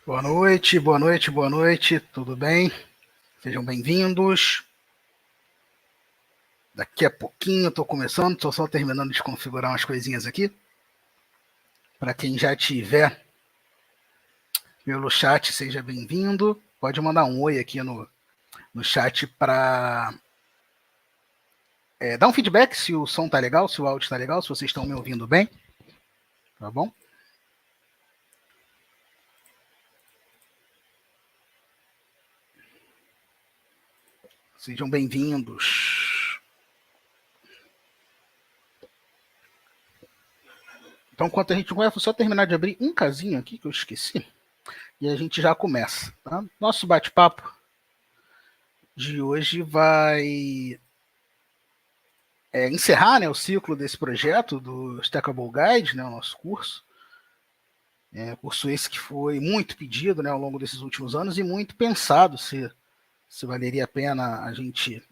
Boa noite, boa noite, boa noite, tudo bem? Sejam bem-vindos. Daqui a pouquinho estou começando, estou só terminando de configurar umas coisinhas aqui. Para quem já tiver pelo chat, seja bem-vindo. Pode mandar um oi aqui no chat para dar um feedback se o som tá legal, se o áudio está legal, se vocês estão me ouvindo bem, tá bom? Sejam bem-vindos. Então, enquanto a gente vai, vou só terminar de abrir um casinho aqui que eu esqueci e a gente já começa, tá? Nosso bate-papo de hoje vai encerrar, né, o ciclo desse projeto do Stackable Guide, né, o nosso curso. Curso esse que foi muito pedido, né, ao longo desses últimos anos e muito pensado se valeria a pena a gente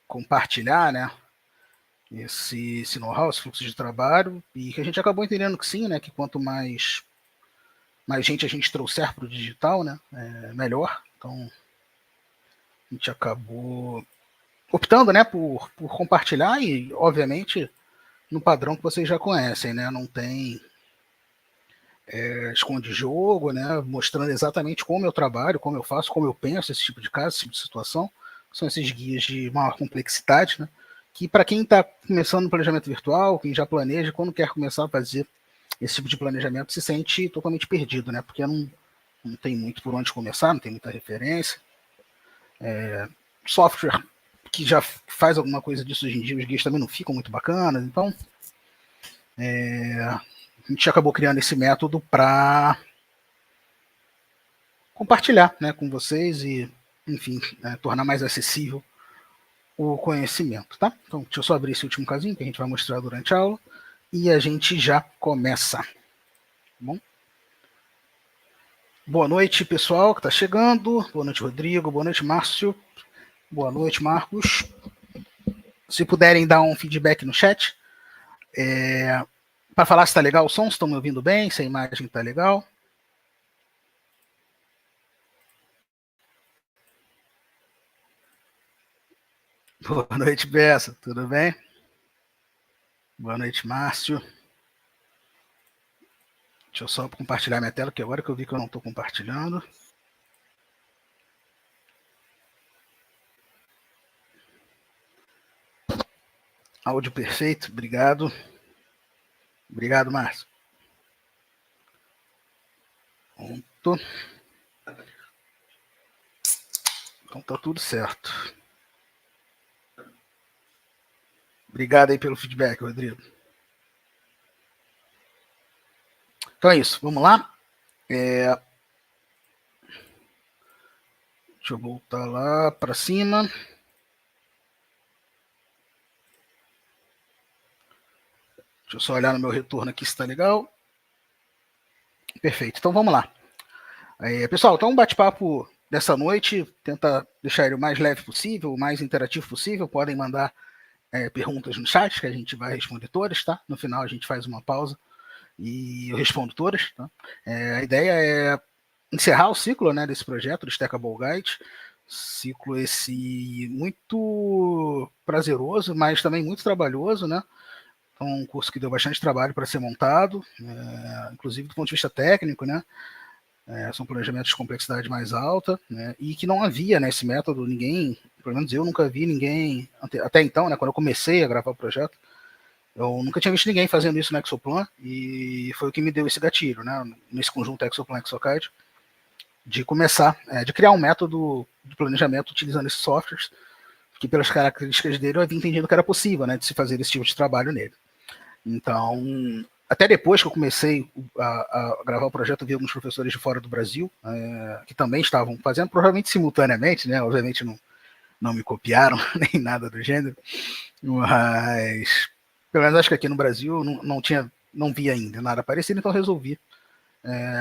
compartilhar, né, esse know-how, esse fluxo de trabalho, e que a gente acabou entendendo que sim, né, que quanto mais gente a gente trouxer para o digital, né, melhor. Então, a gente acabou optando, né, por compartilhar e, obviamente, no padrão que vocês já conhecem, né, não tem esconde jogo, né, mostrando exatamente como eu trabalho, como eu faço, como eu penso esse tipo de caso, esse tipo de situação. São esses guias de maior complexidade, né, que para quem está começando no planejamento virtual, quem já planeja, quando quer começar a fazer esse tipo de planejamento, se sente totalmente perdido, né, porque não tem muito por onde começar, não tem muita referência. Software que já faz alguma coisa disso hoje em dia, os guias também não ficam muito bacanas, então a gente acabou criando esse método para compartilhar, né, com vocês e, enfim, tornar mais acessível o conhecimento, tá? Então, deixa eu só abrir esse último casinho que a gente vai mostrar durante a aula e a gente já começa, tá bom? Boa noite, pessoal que está chegando. Boa noite, Rodrigo. Boa noite, Márcio. Boa noite, Marcos. Se puderem dar um feedback no chat, para falar se está legal o som, se estão me ouvindo bem, se a imagem está legal. Boa noite, Bessa. Tudo bem? Boa noite, Márcio. Deixa eu só compartilhar minha tela, que agora que eu vi que eu não estou compartilhando. Áudio perfeito, obrigado. Obrigado, Márcio. Pronto. Então tá tudo certo. Obrigado aí pelo feedback, Rodrigo. Então é isso, vamos lá. Deixa eu voltar lá para cima. Deixa eu só olhar no meu retorno aqui se está legal. Perfeito, então vamos lá. Pessoal, então um bate-papo dessa noite, tenta deixar ele o mais leve possível, o mais interativo possível. Podem mandar perguntas no chat, que a gente vai responder todas, tá? No final a gente faz uma pausa e eu respondo todas, tá? A ideia é encerrar o ciclo, né, desse projeto do Stackable Guide, ciclo esse muito prazeroso, mas também muito trabalhoso, né? Então, um curso que deu bastante trabalho para ser montado, inclusive do ponto de vista técnico, né? São planejamentos de complexidade mais alta, né? E que não havia nesse método ninguém, pelo menos eu nunca vi ninguém, até então, né, quando eu comecei a gravar o projeto, eu nunca tinha visto ninguém fazendo isso no Exoplan, e foi o que me deu esse gatilho, né, nesse conjunto Exoplan-Exocad, de começar, de criar um método de planejamento utilizando esses softwares, que pelas características dele eu havia entendido que era possível, né, de se fazer esse tipo de trabalho nele. Então, até depois que eu comecei a gravar o projeto, eu vi alguns professores de fora do Brasil, que também estavam fazendo, provavelmente simultaneamente, né, obviamente não me copiaram, nem nada do gênero, mas pelo menos acho que aqui no Brasil não vi ainda nada parecido, então resolvi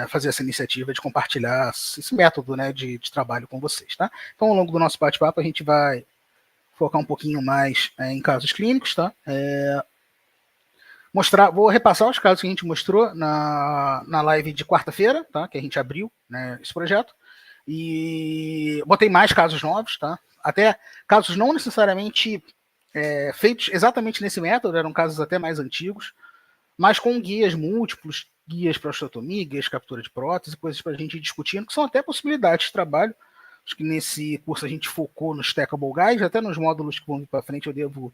fazer essa iniciativa de compartilhar esse método, né, de trabalho com vocês, tá? Então, ao longo do nosso bate-papo, a gente vai focar um pouquinho mais em casos clínicos, tá? Vou repassar os casos que a gente mostrou na live de quarta-feira, tá? Que a gente abriu, né, esse projeto. E botei mais casos novos, tá? Até casos não necessariamente feitos exatamente nesse método, eram casos até mais antigos, mas com guias múltiplos, guias para osteotomia, guias de captura de prótese, coisas para a gente ir discutindo, que são até possibilidades de trabalho. Acho que nesse curso a gente focou no Stackable Guides, até nos módulos que vão vir para frente eu devo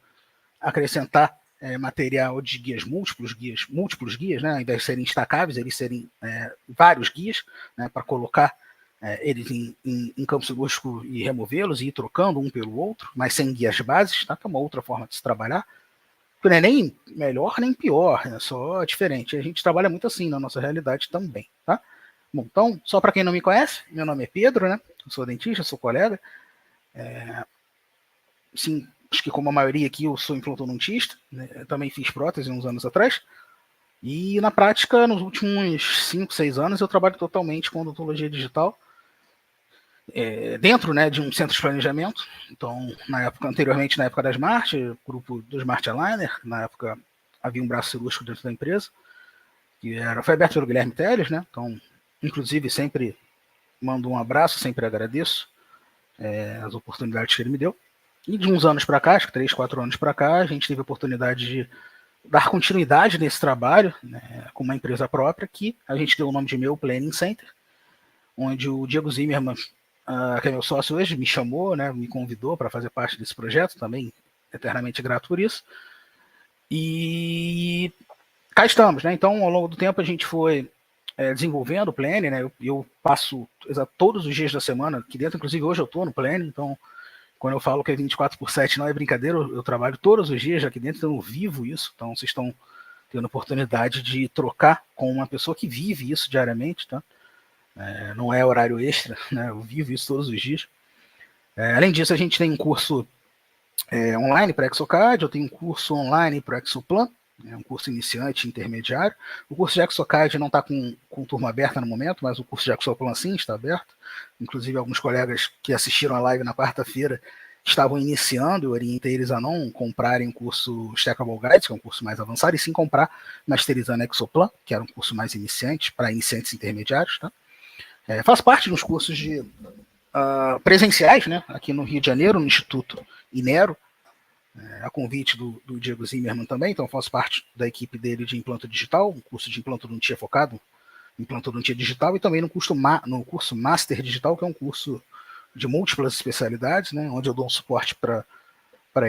acrescentar material de múltiplos guias, né? Ao invés de serem destacáveis, eles serem vários guias, né? Para colocar eles em campo cirúrgico e removê-los e ir trocando um pelo outro, mas sem guias bases, tá? Que é uma outra forma de se trabalhar. Não é nem melhor nem pior, é só diferente. A gente trabalha muito assim na nossa realidade também, tá? Bom, então, só para quem não me conhece, meu nome é Pedro, né? Eu sou dentista, sou colega. Sim, acho que como a maioria aqui, eu sou implantodontista, né? Eu também fiz prótese uns anos atrás. E na prática, nos últimos 5, 6 anos, eu trabalho totalmente com odontologia digital, dentro, né, de um centro de planejamento. Então, anteriormente, na época da Smart, grupo do Smart Aligner, na época havia um braço cirúrgico dentro da empresa, que foi aberto pelo Guilherme Teles, né? Então, inclusive, sempre mando um abraço, sempre agradeço as oportunidades que ele me deu. E de uns anos para cá, acho que 3, 4 anos para cá, a gente teve a oportunidade de dar continuidade nesse trabalho, né, com uma empresa própria, que a gente deu o nome de Meu Planning Center, onde o Diego Zimmermann, que é meu sócio hoje, me chamou, né, me convidou para fazer parte desse projeto, também eternamente grato por isso. E cá estamos, né? Então, ao longo do tempo, a gente foi desenvolvendo o Planning, né? Eu passo todos os dias da semana aqui dentro, inclusive hoje eu estou no Planning, então quando eu falo que é 24/7 não é brincadeira, eu trabalho todos os dias aqui dentro, então eu vivo isso, então vocês estão tendo a oportunidade de trocar com uma pessoa que vive isso diariamente, tá? Não é horário extra, né? Eu vivo isso todos os dias. Além disso, a gente tem um curso online para Exocad, eu tenho um curso online para Exoplan, um curso iniciante intermediário. O curso de Exocad não está com turma aberta no momento, mas o curso de Exoplan sim está aberto. Inclusive, alguns colegas que assistiram a live na quarta-feira estavam iniciando, eu orientei eles a não comprarem o curso Stackable Guides, que é um curso mais avançado, e sim comprar Masterizando Exoplan, que era um curso mais iniciante, para iniciantes intermediários. Tá? Faz parte dos cursos de presenciais, né, aqui no Rio de Janeiro, no Instituto Inero, a convite do Diego Zimmermann também, então faço parte da equipe dele de implanto digital, um curso de implantodontia focado em implantodontia digital, e também no curso Master Digital, que é um curso de múltiplas especialidades, né, onde eu dou um suporte para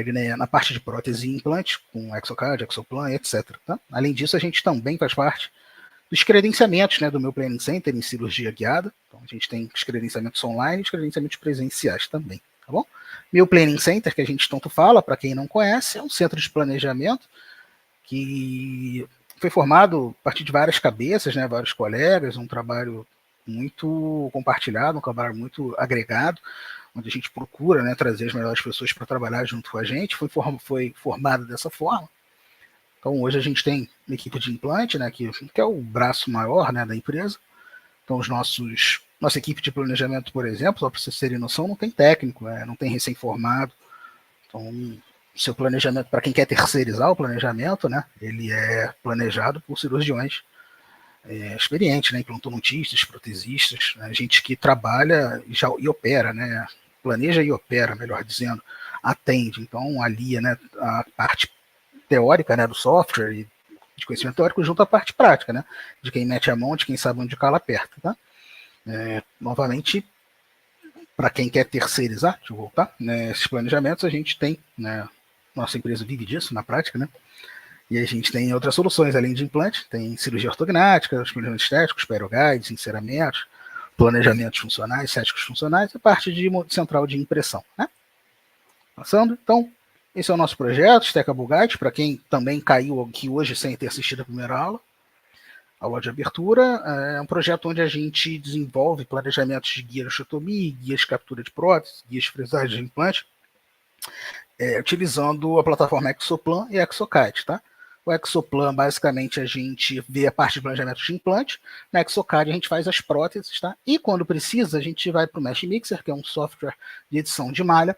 ele, né, na parte de prótese e implante, com Exocad, Exoplan, etc. Tá? Além disso, a gente também faz parte dos credenciamentos, né, do meu Planning Center em cirurgia guiada. Então, a gente tem os credenciamentos online e os credenciamentos presenciais também, tá bom? Meu Planning Center, que a gente tanto fala, para quem não conhece, é um centro de planejamento que foi formado a partir de várias cabeças, né, vários colegas, um trabalho muito compartilhado, um trabalho muito agregado, onde a gente procura, né, trazer as melhores pessoas para trabalhar junto com a gente. Foi formado dessa forma. Então, hoje a gente tem uma equipe de implante, né, que é o braço maior, né, da empresa. Então, nossa equipe de planejamento, por exemplo, só para vocês terem noção, não tem técnico, não tem recém-formado. Então, seu planejamento, para quem quer terceirizar o planejamento, né, ele é planejado por cirurgiões experientes, né, implantodontistas, protesistas, né, gente que trabalha e opera, né, planeja e opera, melhor dizendo, atende. Então, alia, né, a parte teórica, né, do software e de conhecimento teórico junto à parte prática, né, de quem mete a mão, de quem sabe onde cala aperta, tá? Novamente, para quem quer terceirizar, deixa eu voltar, né, esses planejamentos a gente tem, né, nossa empresa vive disso na prática, né, e a gente tem outras soluções além de implante, tem cirurgia ortognática, os planejamentos estéticos, peroguides, enceramentos, planejamentos funcionais, estéticos funcionais e parte de central de impressão, né? Passando, então, esse é o nosso projeto, Stackable Guide, para quem também caiu aqui hoje sem ter assistido a primeira aula de abertura. É um projeto onde a gente desenvolve planejamentos de guia de osteotomia, guias de captura de prótese, guias de fresagem de implante, utilizando a plataforma Exoplan e Exocad, tá? O Exoplan, basicamente, a gente vê a parte de planejamento de implante. Na Exocad, a gente faz as próteses, tá? E quando precisa, a gente vai para o Mesh Mixer, que é um software de edição de malha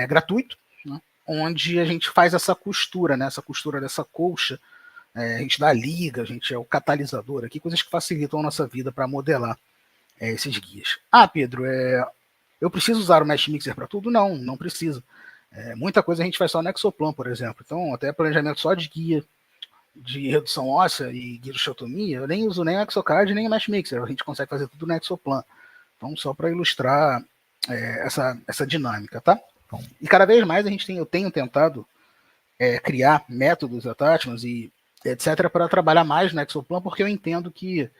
gratuito, né? Onde a gente faz essa costura, né? Essa costura dessa colcha a gente dá a liga, a gente é o catalisador aqui, coisas que facilitam a nossa vida para modelar esses guias. Ah, Pedro, eu preciso usar o Mesh Mixer para tudo? Não, não precisa. Muita coisa a gente faz só no Exoplan, por exemplo. Então, até planejamento só de guia de redução óssea e guia de osteotomia, eu nem uso nem o Exocad nem o Mesh Mixer, a gente consegue fazer tudo no Exoplan. Então, só para ilustrar essa dinâmica, tá? E cada vez mais eu tenho tentado criar métodos, attachments e etc. para trabalhar mais no Exoplan, porque eu entendo que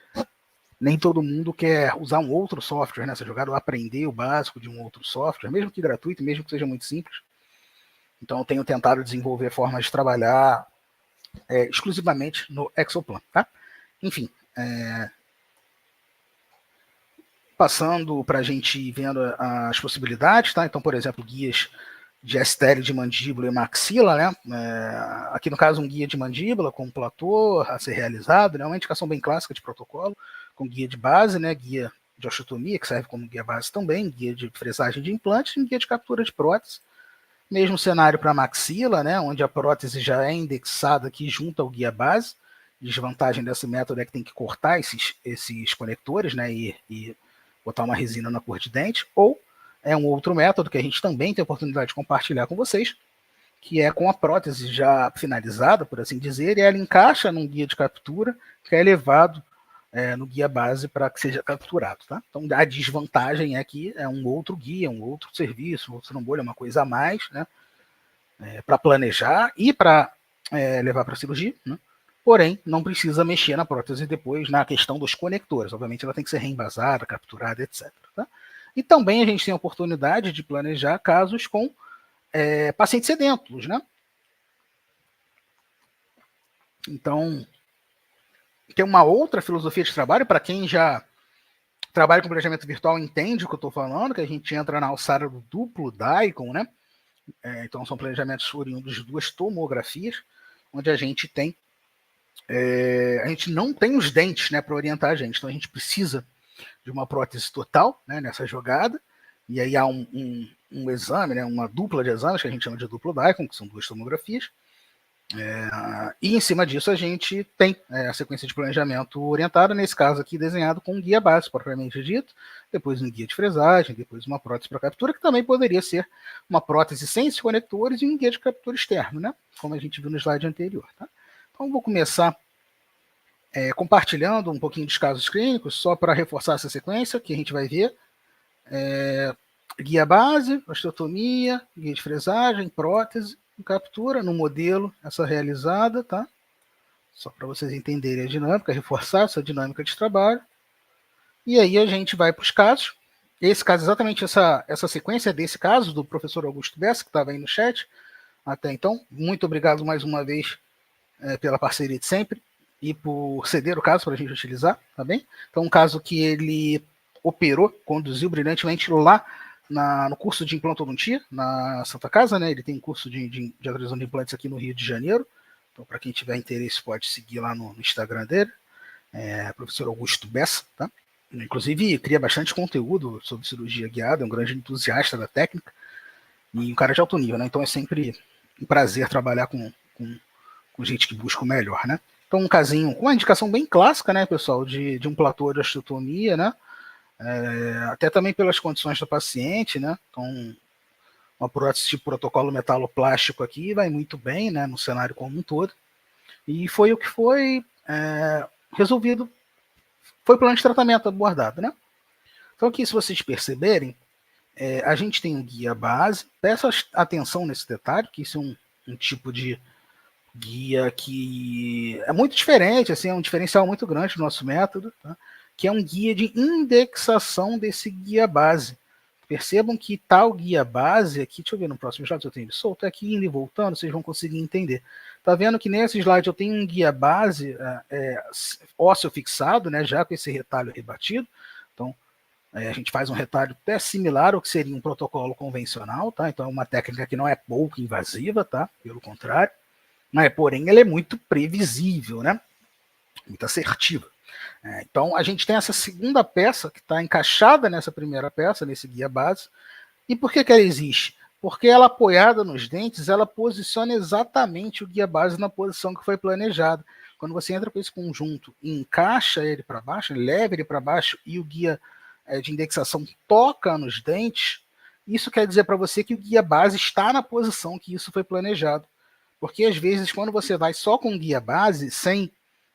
nem todo mundo quer usar um outro software, né? Essa jogada, aprender o básico de um outro software, mesmo que gratuito, mesmo que seja muito simples. Então, eu tenho tentado desenvolver formas de trabalhar exclusivamente no Exoplan, tá? Enfim, passando para a gente ir vendo as possibilidades, tá? Então, por exemplo, guias de STL de mandíbula e maxila, né? Aqui no caso um guia de mandíbula com platô a ser realizado, né? Uma indicação bem clássica de protocolo, com guia de base, né? Guia de osteotomia, que serve como guia base também, guia de fresagem de implantes e guia de captura de prótese. Mesmo cenário para maxila, né? Onde a prótese já é indexada aqui junto ao guia base. Desvantagem desse método é que tem que cortar esses conectores, né? E botar uma resina na cor de dente, ou é um outro método que a gente também tem a oportunidade de compartilhar com vocês, que é com a prótese já finalizada, por assim dizer, e ela encaixa num guia de captura que é levado no guia base para que seja capturado. Tá? Então, a desvantagem é que é um outro guia, um outro serviço, um outro trambolho, uma coisa a mais, né? Para planejar e para levar para a cirurgia, né? Porém, não precisa mexer na prótese depois na questão dos conectores. Obviamente, ela tem que ser reembasada, capturada, etc. Tá? E também a gente tem a oportunidade de planejar casos com pacientes sedentos, né? Então, tem uma outra filosofia de trabalho, para quem já trabalha com planejamento virtual entende o que eu estou falando, que a gente entra na alçada do duplo DICOM, né? Então, são planejamentos oriundos de 2 tomografias, onde a gente tem a gente não tem os dentes, né, para orientar a gente, então a gente precisa de uma prótese total, né, nessa jogada, e aí há um exame, né, uma dupla de exames, que a gente chama de duplo DICOM, que são 2 tomografias, e em cima disso a gente tem a sequência de planejamento orientada, nesse caso aqui desenhado com um guia base, propriamente dito, depois um guia de fresagem, depois uma prótese para captura, que também poderia ser uma prótese sem esses conectores e um guia de captura externo, né, como a gente viu no slide anterior. Tá? Então vou começar compartilhando um pouquinho dos casos clínicos, só para reforçar essa sequência, que a gente vai ver. Guia base, osteotomia, guia de fresagem, prótese, captura no modelo, essa realizada, tá? Só para vocês entenderem a dinâmica, reforçar essa dinâmica de trabalho. E aí a gente vai para os casos. Esse caso, exatamente essa sequência desse caso, do professor Augusto Bessa, que estava aí no chat até então. Muito obrigado mais uma vez pela parceria de sempre e por ceder o caso para a gente utilizar, tá bem? Então, um caso que ele operou, conduziu brilhantemente lá no curso de implantodontia, na Santa Casa, né? Ele tem curso de atualização de implantes aqui no Rio de Janeiro. Então, para quem tiver interesse, pode seguir lá no Instagram dele, professor Augusto Bessa, tá? Inclusive, cria bastante conteúdo sobre cirurgia guiada, é um grande entusiasta da técnica e um cara de alto nível, né? Então, é sempre um prazer trabalhar com gente que busca o melhor, né? Então, um casinho, uma indicação bem clássica, né, pessoal, de um platô de osteotomia, né? Até também pelas condições do paciente, né? Então, uma prótese de protocolo metaloplástico aqui vai muito bem, né, no cenário como um todo. E foi o que foi resolvido, foi o plano de tratamento abordado, né? Então, aqui, se vocês perceberem, a gente tem um guia base, peço atenção nesse detalhe, que isso é um tipo de guia que é muito diferente, assim, é um diferencial muito grande do nosso método, tá? Que é um guia de indexação desse guia base. Percebam que tal guia base aqui, deixa eu ver no próximo slide se eu tenho ele solto, aqui indo e voltando, vocês vão conseguir entender. Tá vendo que nesse slide eu tenho um guia base ósseo fixado, né, já com esse retalho rebatido. Então, a gente faz um retalho até similar ao que seria um protocolo convencional, tá? Então, é uma técnica que não é pouco invasiva, tá? Pelo contrário. Porém, ela é muito previsível, né? Muito assertiva. Então, a gente tem essa segunda peça que está encaixada nessa primeira peça, nesse guia base. E por que ela existe? Porque ela, apoiada nos dentes, ela posiciona exatamente o guia base na posição que foi planejada. quando você entra com esse conjunto e encaixa ele para baixo, leva ele para baixo e o guia de indexação toca nos dentes, isso quer dizer para você que o guia base está na posição que isso foi planejado. Porque às vezes quando você vai só com guia base, sem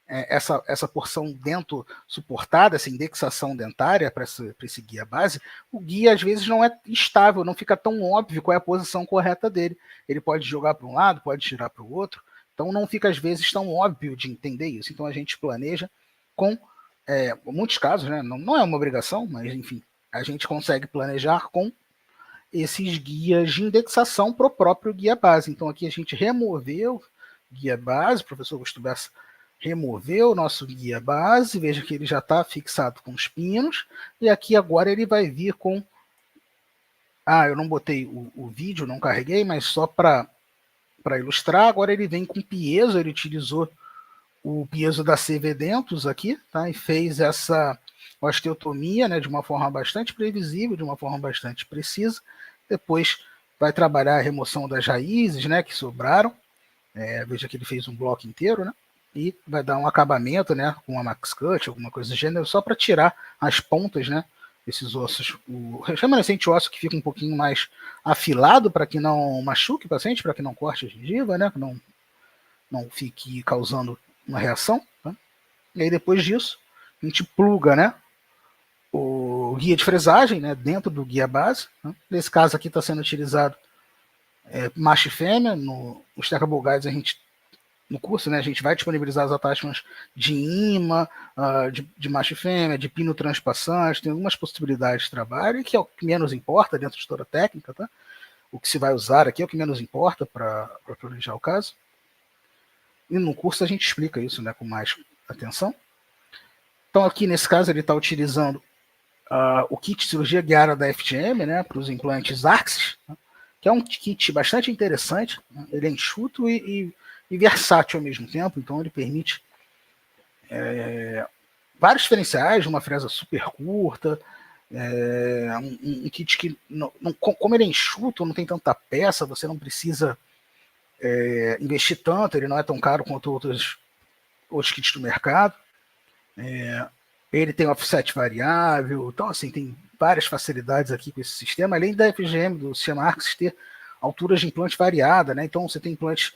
essa porção dentro suportada, essa indexação dentária para esse guia base, o guia às vezes não é estável, não fica tão óbvio qual é a posição correta dele. Ele pode jogar para um lado, pode girar para o outro, então não fica às vezes tão óbvio de entender isso. Então a gente planeja com muitos casos, né? Não é uma obrigação, mas enfim, a gente consegue planejar com esses guias de indexação para o próprio guia base. Então aqui a gente removeu guia base, o professor Augusto Bessa removeu o nosso guia base, veja que ele já está fixado com os pinos, e aqui agora ele vai vir com... eu não botei o vídeo, não carreguei, mas só para ilustrar, agora ele vem com piezo, ele utilizou o piezo da CV Dentus aqui, tá? E fez essa osteotomia, né, de uma forma bastante previsível, de uma forma bastante precisa. Depois vai trabalhar a remoção das raízes, né, que sobraram. Veja que ele fez um bloco inteiro, né? E vai dar um acabamento, né, com uma max cut, alguma coisa do gênero, só para tirar as pontas, né, desses ossos. O remanescente ósseo que fica um pouquinho mais afilado para que não machuque o paciente, para que não corte a gengiva, né, que não fique causando uma reação. Tá? E aí depois disso, a gente pluga, né, o guia de fresagem, né, dentro do guia base. Né? Nesse caso aqui está sendo utilizado macho e fêmea. No Stackable Guides no curso, né, a gente vai disponibilizar as attachments de imã, de macho e fêmea, de pino transpassante, tem algumas possibilidades de trabalho, que é o que menos importa dentro de toda a técnica, tá? O que se vai usar aqui é o que menos importa para planejar o caso. E no curso a gente explica isso, né, com mais atenção. Então aqui nesse caso ele está utilizando o kit de cirurgia guiada da FGM, né, para os implantes Arxis, né, que é um kit bastante interessante, né, ele é enxuto e versátil ao mesmo tempo, então ele permite vários diferenciais, uma fresa super curta, um kit que, como ele é enxuto, não tem tanta peça, você não precisa investir tanto, ele não é tão caro quanto outros kits do mercado. Ele tem offset variável, então assim, tem várias facilidades aqui com esse sistema, além da FGM, do sistema Arxis, ter alturas de implante variada, né? Então você tem implantes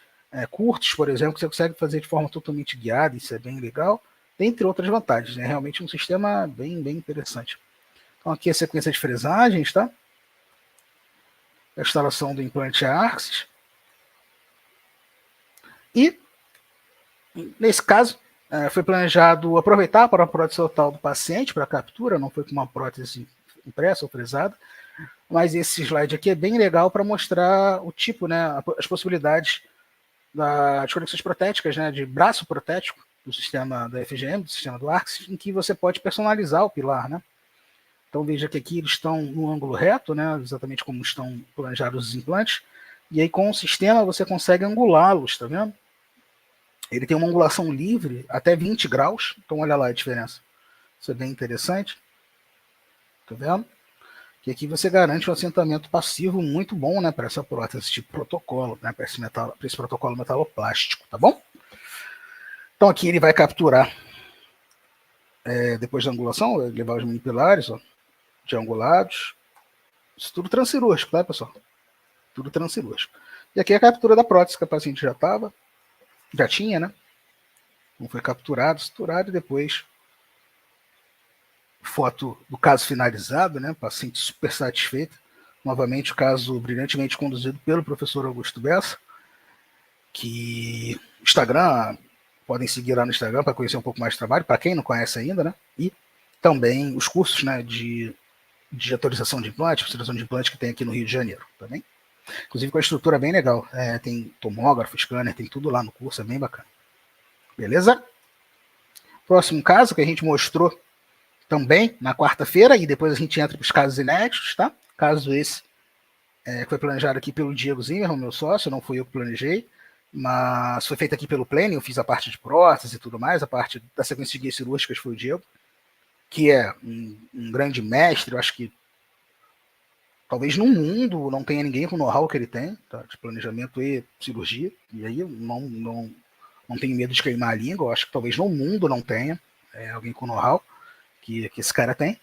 curtos, por exemplo, que você consegue fazer de forma totalmente guiada, isso é bem legal, dentre outras vantagens, né? Realmente um sistema bem interessante. Então aqui a sequência de fresagens, tá? A instalação do implante Arxis. E, nesse caso, foi planejado aproveitar para a prótese total do paciente, para a captura, não foi com uma prótese impressa ou fresada, mas esse slide aqui é bem legal para mostrar o tipo, né, as possibilidades das conexões protéticas, né, de braço protético do sistema da FGM, do sistema do Arxis, em que você pode personalizar o pilar, né? Então veja que aqui eles estão no ângulo reto, né, exatamente como estão planejados os implantes, e aí com o sistema você consegue angulá-los, tá vendo? Ele tem uma angulação livre até 20 graus, então olha lá a diferença. Isso é bem interessante. Tá vendo? Que aqui você garante um assentamento passivo muito bom, né, para essa prótese de protocolo, né, para esse protocolo metaloplástico, tá bom? Então aqui ele vai capturar, depois da angulação, levar os mini pilares, ó, de angulados. Isso tudo transcirúrgico, tá, pessoal? Tudo transcirúrgico. E aqui é a captura da prótese que a paciente já tinha, né? Então foi capturado, suturado e depois foto do caso finalizado, né? Paciente super satisfeito. Novamente o caso brilhantemente conduzido pelo professor Augusto Bessa, que Instagram, podem seguir lá no Instagram para conhecer um pouco mais do trabalho, para quem não conhece ainda, né? E também os cursos, né, de atualização de implante, atualização de implante que tem aqui no Rio de Janeiro, tá bem? Inclusive com a estrutura bem legal, tem tomógrafo, scanner, tem tudo lá no curso, é bem bacana. Beleza? Próximo caso que a gente mostrou também na quarta-feira, e depois a gente entra para os casos inéditos, tá? Caso esse que foi planejado aqui pelo Diego Zimmer, o meu sócio, não fui eu que planejei, mas foi feito aqui pelo Planning, eu fiz a parte de prótese e tudo mais, a parte da sequência de guias cirúrgicas foi o Diego, que é um grande mestre, eu acho que talvez no mundo não tenha ninguém com o know-how que ele tem, tá? De planejamento e cirurgia, e aí eu não não tenho medo de queimar a língua, eu acho que talvez no mundo não tenha alguém com know-how que esse cara tem.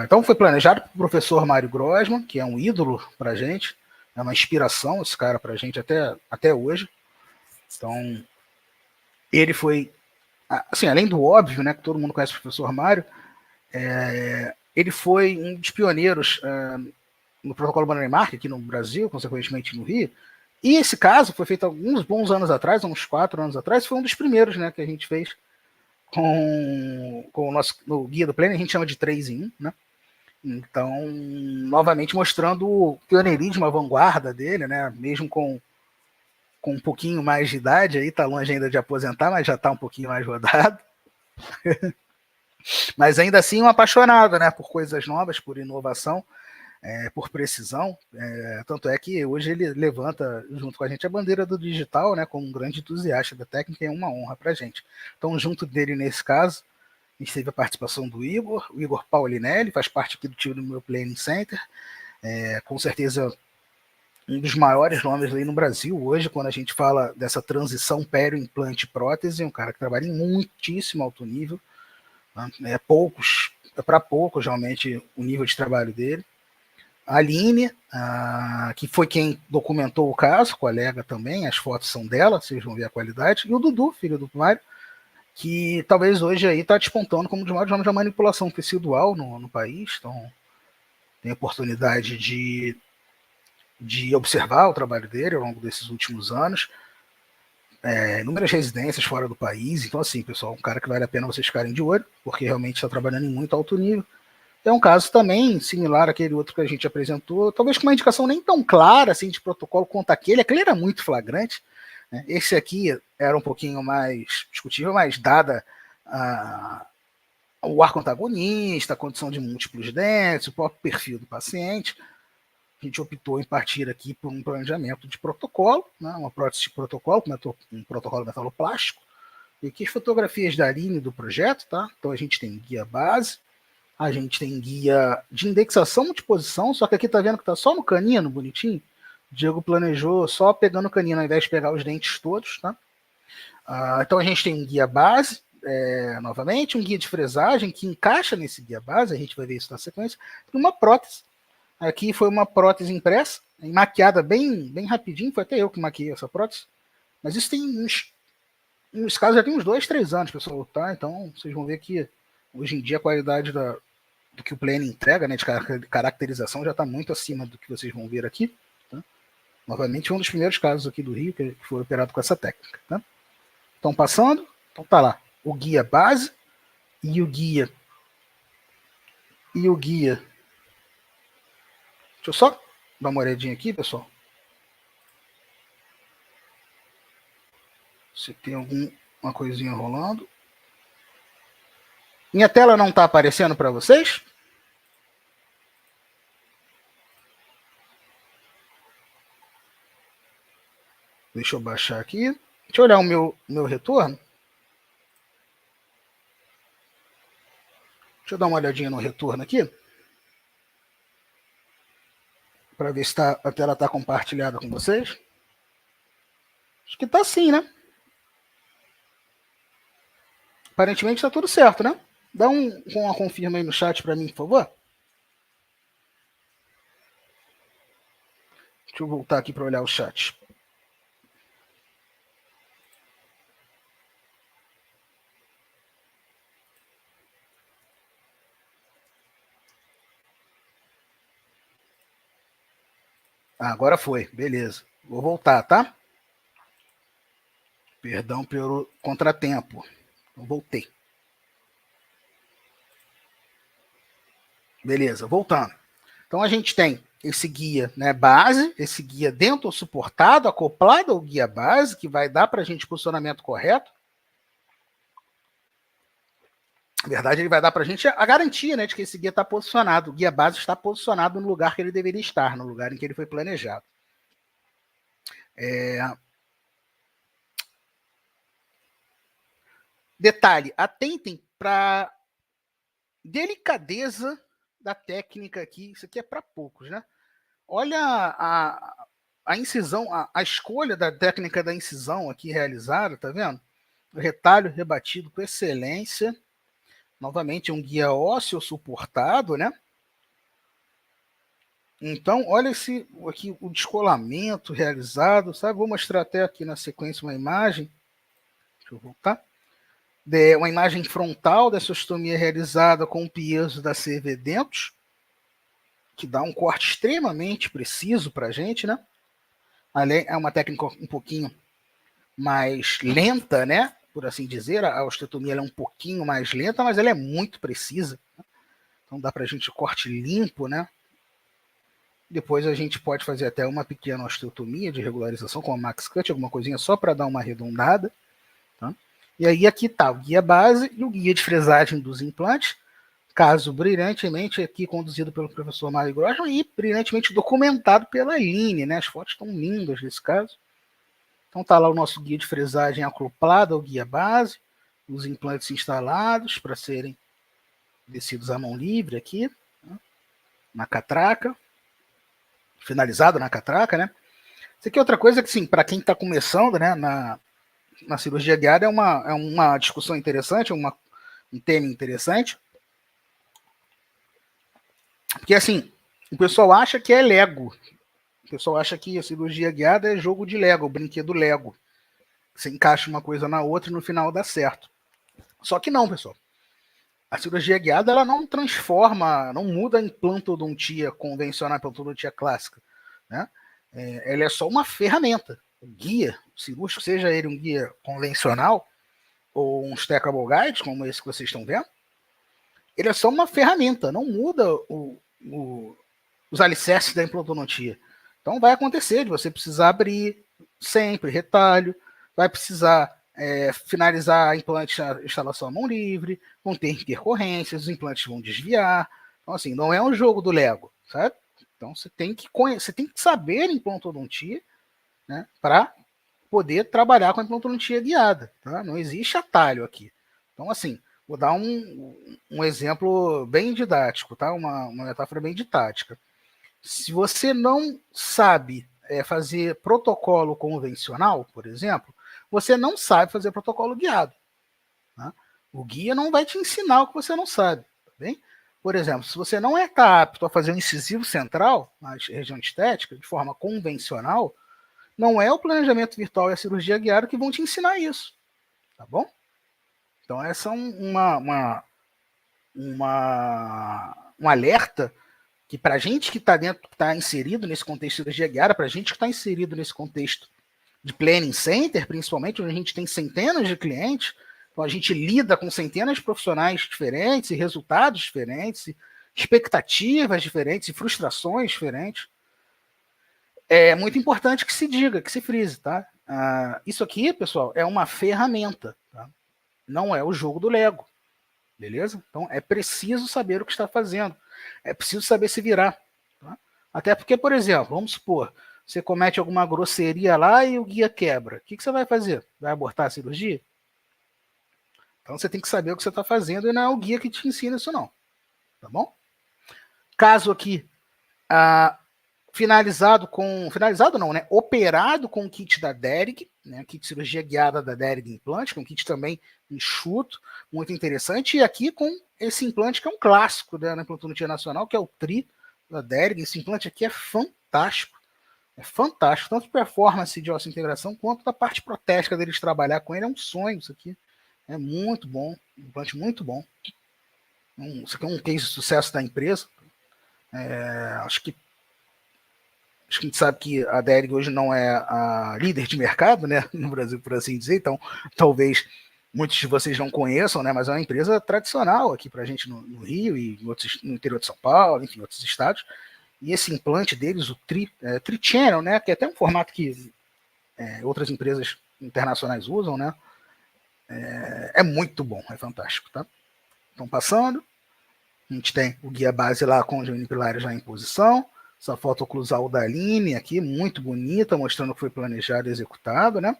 Então foi planejado pelo professor Mário Grossman, que é um ídolo para a gente, é uma inspiração esse cara para a gente até hoje. Então, ele foi, assim, além do óbvio, né, que todo mundo conhece o professor Mário, ele foi um dos pioneiros no protocolo Bannermark aqui no Brasil, consequentemente no Rio. E esse caso foi feito alguns bons anos atrás, uns 4 anos atrás, foi um dos primeiros, né, que a gente fez com o nosso no guia do Pleno, a gente chama de 3 em 1, né? Então, novamente mostrando o pioneirismo, a vanguarda dele, né? Mesmo com um pouquinho mais de idade, aí tá longe ainda de aposentar, mas já tá um pouquinho mais rodado. Mas ainda assim um apaixonado, né? Por coisas novas, por inovação, por precisão. Tanto é que hoje ele levanta junto com a gente a bandeira do digital, né? Como um grande entusiasta da técnica, e é uma honra pra gente. Então, junto dele nesse caso, a gente teve a participação do Igor, o Igor Paulinelli, faz parte aqui do time do meu Planning Center, com certeza um dos maiores nomes aí no Brasil hoje, quando a gente fala dessa transição pério-implante prótese, um cara que trabalha em muitíssimo alto nível, né? Para poucos realmente o nível de trabalho dele. A Aline, que foi quem documentou o caso, colega também, as fotos são dela, vocês vão ver a qualidade, e o Dudu, filho do Mário, que talvez hoje aí está despontando como um dos maiores nomes da manipulação tecidual no país. Então, tem a oportunidade de observar o trabalho dele ao longo desses últimos anos. Inúmeras residências fora do país. Então, assim, pessoal, um cara que vale a pena vocês ficarem de olho, porque realmente está trabalhando em muito alto nível. É um caso também similar àquele outro que a gente apresentou, talvez com uma indicação nem tão clara assim de protocolo quanto aquele era muito flagrante. Esse aqui era um pouquinho mais discutível, mas dada o arco antagonista, a condição de múltiplos dentes, o próprio perfil do paciente, a gente optou em partir aqui por um planejamento de protocolo, né, uma prótese de protocolo, um protocolo metaloplástico, e aqui as fotografias da linha do projeto, tá? Então a gente tem guia base, a gente tem guia de indexação multiposição, só que aqui tá vendo que tá só no canino, bonitinho. O Diego planejou só pegando o canino ao invés de pegar os dentes todos, tá? Então a gente tem um guia base, novamente, um guia de fresagem que encaixa nesse guia base, a gente vai ver isso na sequência, e uma prótese. Aqui foi uma prótese impressa, maquiada bem rapidinho, foi até eu que maquiei essa prótese, mas isso tem uns casos já tem uns 2, 3 anos, pessoal, tá? Então vocês vão ver que hoje em dia a qualidade do que o Plane entrega, né, de caracterização, já está muito acima do que vocês vão ver aqui. Tá? Novamente, um dos primeiros casos aqui do Rio que foi operado com essa técnica. Tá? Estão passando? Então tá lá. O guia base e o guia. Deixa eu só dar uma olhadinha aqui, pessoal. Se tem alguma coisinha rolando. Minha tela não está aparecendo para vocês? Deixa eu baixar aqui. Deixa eu olhar o meu retorno. Deixa eu dar uma olhadinha no retorno aqui. Para ver se a tela está compartilhada com vocês. Acho que está sim, né? Aparentemente está tudo certo, né? Dá uma confirma aí no chat para mim, por favor. Deixa eu voltar aqui para olhar o chat. Agora foi, beleza. Vou voltar, tá? Perdão pelo contratempo. Eu voltei. Beleza, voltando. Então a gente tem esse guia, né, base, esse guia dentro suportado, acoplado ao guia base, que vai dar para a gente o posicionamento correto. Na verdade, ele vai dar para a gente a garantia, né, de que esse guia está posicionado. O guia base está posicionado no lugar que ele deveria estar, no lugar em que ele foi planejado. Detalhe, atentem para delicadeza da técnica aqui. Isso aqui é para poucos, né? Olha a incisão, a escolha da técnica da incisão aqui realizada, tá vendo? O retalho rebatido com excelência. Novamente, um guia ósseo suportado, né? Então, olha aqui o descolamento realizado, sabe? Vou mostrar até aqui na sequência uma imagem. Deixa eu voltar. Uma imagem frontal dessa ostomia realizada com o piezo da CV Dentos, que dá um corte extremamente preciso para a gente, né? É uma técnica um pouquinho mais lenta, né? Por assim dizer, a osteotomia é um pouquinho mais lenta, mas ela é muito precisa. Então dá para a gente corte limpo, né? Depois a gente pode fazer até uma pequena osteotomia de regularização com a Max Cut, alguma coisinha só para dar uma arredondada. Tá? E aí aqui está o guia base e o guia de fresagem dos implantes, caso brilhantemente aqui conduzido pelo professor Mário Grossman e brilhantemente documentado pela Aline, né? As fotos estão lindas nesse caso. Então está lá o nosso guia de fresagem acoplado ao guia base, os implantes instalados para serem descidos à mão livre aqui, né? Na catraca, finalizado na catraca, né? Isso aqui é outra coisa que, sim, para quem está começando, né, na cirurgia guiada é uma discussão interessante, um tema interessante, porque, assim, o pessoal acha que é Lego. O pessoal acha que a cirurgia guiada é jogo de Lego, brinquedo Lego. Você encaixa uma coisa na outra e no final dá certo. Só que não, pessoal. A cirurgia guiada ela não transforma, não muda a implantodontia convencional, a implantodontia clássica, né? Ela é só uma ferramenta. O guia cirúrgico, seja ele um guia convencional ou um stackable guide, como esse que vocês estão vendo, ele é só uma ferramenta, não muda os alicerces da implantodontia. Então vai acontecer de você precisar abrir sempre retalho, vai precisar finalizar a implante, a instalação à mão livre, vão ter intercorrências, os implantes vão desviar. Então, assim, não é um jogo do Lego, sabe? Então você tem que saber implantodontia, né, para poder trabalhar com a implantodontia guiada. Tá? Não existe atalho aqui. Então, assim, vou dar um exemplo bem didático, tá? Uma metáfora bem didática. Se você não sabe fazer protocolo convencional, por exemplo, você não sabe fazer protocolo guiado. Tá? O guia não vai te ensinar o que você não sabe. Tá bem? Por exemplo, se você não está apto a fazer um incisivo central, na região estética, de forma convencional, não é o planejamento virtual e a cirurgia guiada que vão te ensinar isso. Tá bom? Então, essa é um alerta que para a gente que está dentro, que está inserido nesse contexto de cirurgia guiada, para a gente que está inserido nesse contexto de planning center, principalmente, onde a gente tem centenas de clientes, então a gente lida com centenas de profissionais diferentes, e resultados diferentes, e expectativas diferentes, e frustrações diferentes. É muito importante que se diga, que se frise, tá? Isso aqui, pessoal, é uma ferramenta, tá? Não é o jogo do Lego, beleza? Então é preciso saber o que está fazendo, é preciso saber se virar, tá? Até porque, por exemplo, vamos supor, você comete alguma grosseria lá e o guia quebra. O que você vai fazer? Vai abortar a cirurgia? Então você tem que saber o que você está fazendo e não é o guia que te ensina isso não. Tá bom? Caso aqui, finalizado não, né? Operado com o kit da Derg, né? Kit de cirurgia guiada da Derg implante, que é um kit também enxuto, muito interessante. E aqui com esse implante que é um clássico, né, na implantodontia nacional, que é o TRI da Derg. Esse implante aqui é fantástico. É fantástico, tanto performance de osso-integração quanto da parte protética deles trabalhar com ele. É um sonho isso aqui. É muito bom, um implante muito bom. Isso aqui é um case de sucesso da empresa. Acho que a gente sabe que a Derg hoje não é a líder de mercado, né, no Brasil, por assim dizer. Então, talvez muitos de vocês não conheçam, né, mas é uma empresa tradicional aqui para a gente no Rio e no interior de São Paulo, enfim, outros estados. E esse implante deles, o Tri-Channel, né, que é até um formato que outras empresas internacionais usam, né, é muito bom, é fantástico, tá? Então, passando, a gente tem o guia base lá com os unipilares já em posição, essa foto oclusal da Aline aqui, muito bonita, mostrando que foi planejado e executado, né?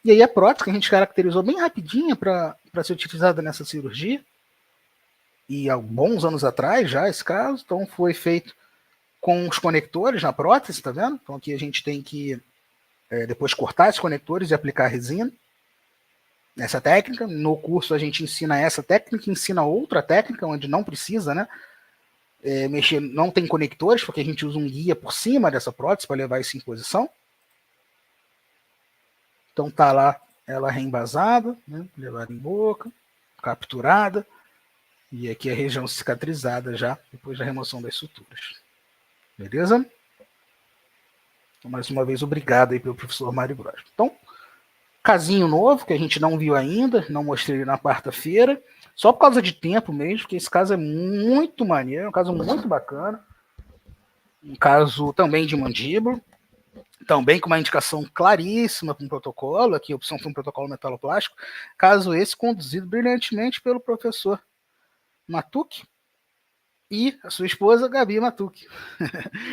E aí a prótese que a gente caracterizou bem rapidinha para ser utilizada nessa cirurgia, e há bons anos atrás já esse caso, então foi feito com os conectores na prótese, tá vendo? Então aqui a gente tem que depois cortar esses conectores e aplicar a resina. Essa técnica, no curso a gente ensina essa técnica, ensina outra técnica, onde não precisa, né? Mexer, não tem conectores, porque a gente usa um guia por cima dessa prótese para levar isso em posição. Então tá lá ela reembasada, né? Levada em boca, capturada, e aqui a região cicatrizada já, depois da remoção das suturas. Beleza? Então, mais uma vez, obrigado aí pelo professor Mário Gross. Então, casinho novo, que a gente não viu ainda, não mostrei na quarta-feira, só por causa de tempo mesmo, porque esse caso é muito maneiro, um caso muito bacana, um caso também de mandíbula, também com uma indicação claríssima para um protocolo, aqui a opção foi um protocolo metaloplástico, caso esse conduzido brilhantemente pelo professor Matuque e a sua esposa, Gabi Matuque.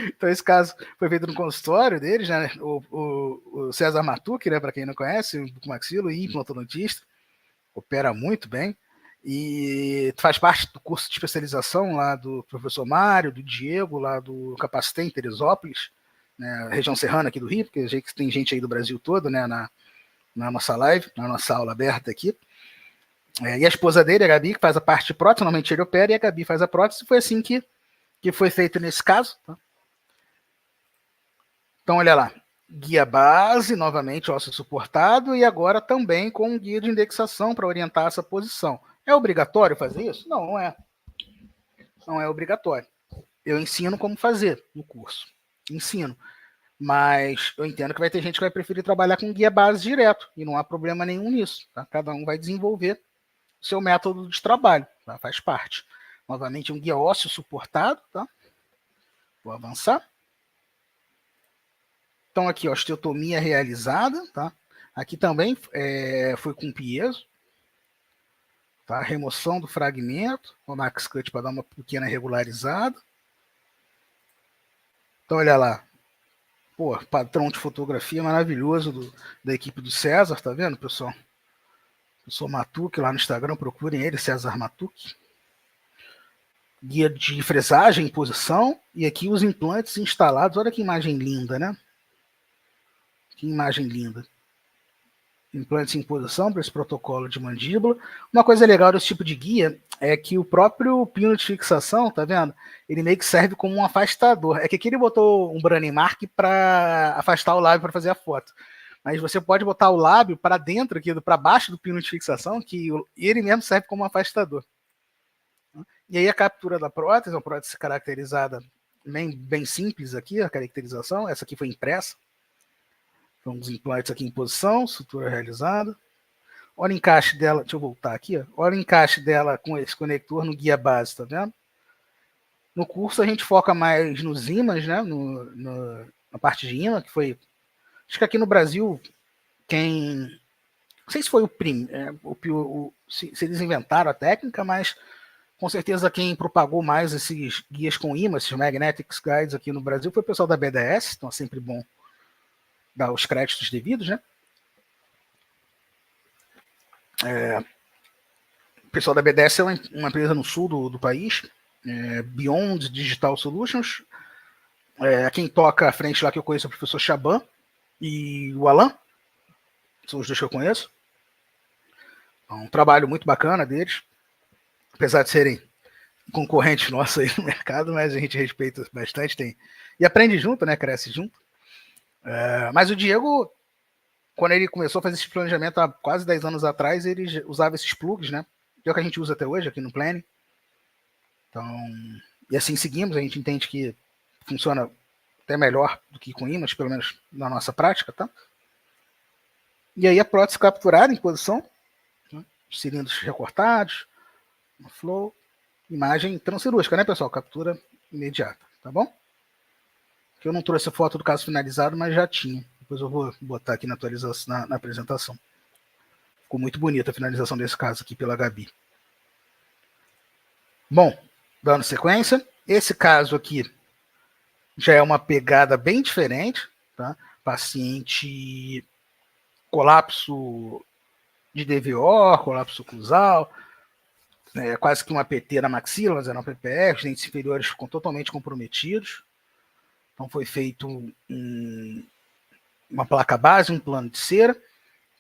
Então esse caso foi feito no consultório deles, né? O César Matuque, né, para quem não conhece, o maxilo e implantodontista, opera muito bem, e faz parte do curso de especialização lá do professor Mário, do Diego, lá do Capacité em Teresópolis, né, região serrana aqui do Rio, porque tem gente aí do Brasil todo, né, na nossa live, na nossa aula aberta aqui. E a esposa dele, a Gabi, que faz a parte de prótese, normalmente ele opera, e a Gabi faz a prótese, foi assim que foi feito nesse caso. Tá? Então, olha lá, guia base, novamente ósseo suportado, e agora também com um guia de indexação para orientar essa posição. É obrigatório fazer isso? Não, não é. Não é obrigatório. Eu ensino como fazer no curso. Ensino. Mas eu entendo que vai ter gente que vai preferir trabalhar com guia base direto, e não há problema nenhum nisso. Tá? Cada um vai desenvolver o seu método de trabalho, tá? Faz parte. Novamente, um guia ósseo suportado. Tá? Vou avançar. Então, aqui, osteotomia realizada. Tá? Aqui também foi com piezo. Tá? Remoção do fragmento, o Max Cut para dar uma pequena regularizada. Então, olha lá. Pô, padrão de fotografia maravilhoso da equipe do César, tá vendo, pessoal? Eu sou Matuque lá no Instagram, procurem ele, César Matuque. Guia de fresagem em posição, e aqui os implantes instalados. Olha que imagem linda, né? Que imagem linda. Implantes em posição para esse protocolo de mandíbula. Uma coisa legal desse tipo de guia é que o próprio pino de fixação, tá vendo? Ele meio que serve como um afastador. É que aqui ele botou um Brani Mark para afastar o lábio para fazer a foto. Mas você pode botar o lábio para dentro, aqui, para baixo do pino de fixação, que ele mesmo serve como um afastador. E aí a captura da prótese, uma prótese caracterizada bem simples aqui, a caracterização. Essa aqui foi impressa. Então, os implantes aqui em posição, sutura realizada. Olha o encaixe dela, deixa eu voltar aqui, ó. Olha o encaixe dela com esse conector no guia base, tá vendo? No curso a gente foca mais nos ímãs, né? Na parte de imã, que foi. Acho que aqui no Brasil, não sei se foi o primeiro. Se eles inventaram a técnica, mas com certeza quem propagou mais esses guias com imã, esses Magnetics Guides aqui no Brasil, foi o pessoal da BDS, então é sempre bom dar os créditos devidos, né? O pessoal da BDS é uma empresa no sul do país, Beyond Digital Solutions. Quem toca à frente lá que eu conheço é o professor Chaban e o Alan, são os dois que eu conheço. É um trabalho muito bacana deles, apesar de serem concorrentes nossos aí no mercado, mas a gente respeita bastante, e aprende junto, né? Cresce junto. Mas o Diego, quando ele começou a fazer esse planejamento há quase 10 anos atrás, ele usava esses plugs, né? Que é o que a gente usa até hoje aqui no Planning. Então, e assim seguimos, a gente entende que funciona até melhor do que com ímãs, pelo menos na nossa prática, tá? E aí a prótese capturada em posição, né? Cilindros recortados, no flow, imagem transcirúrgica, né, pessoal? Captura imediata, tá bom? Que eu não trouxe a foto do caso finalizado, mas já tinha. Depois eu vou botar aqui na atualização, na apresentação. Ficou muito bonita a finalização desse caso aqui pela Gabi. Bom, dando sequência, esse caso aqui já é uma pegada bem diferente, tá? Paciente colapso de DVO, colapso oclusal, quase que uma PT na maxila, mas era uma PPR, os dentes inferiores ficam totalmente comprometidos. Então foi feito uma placa base, um plano de cera,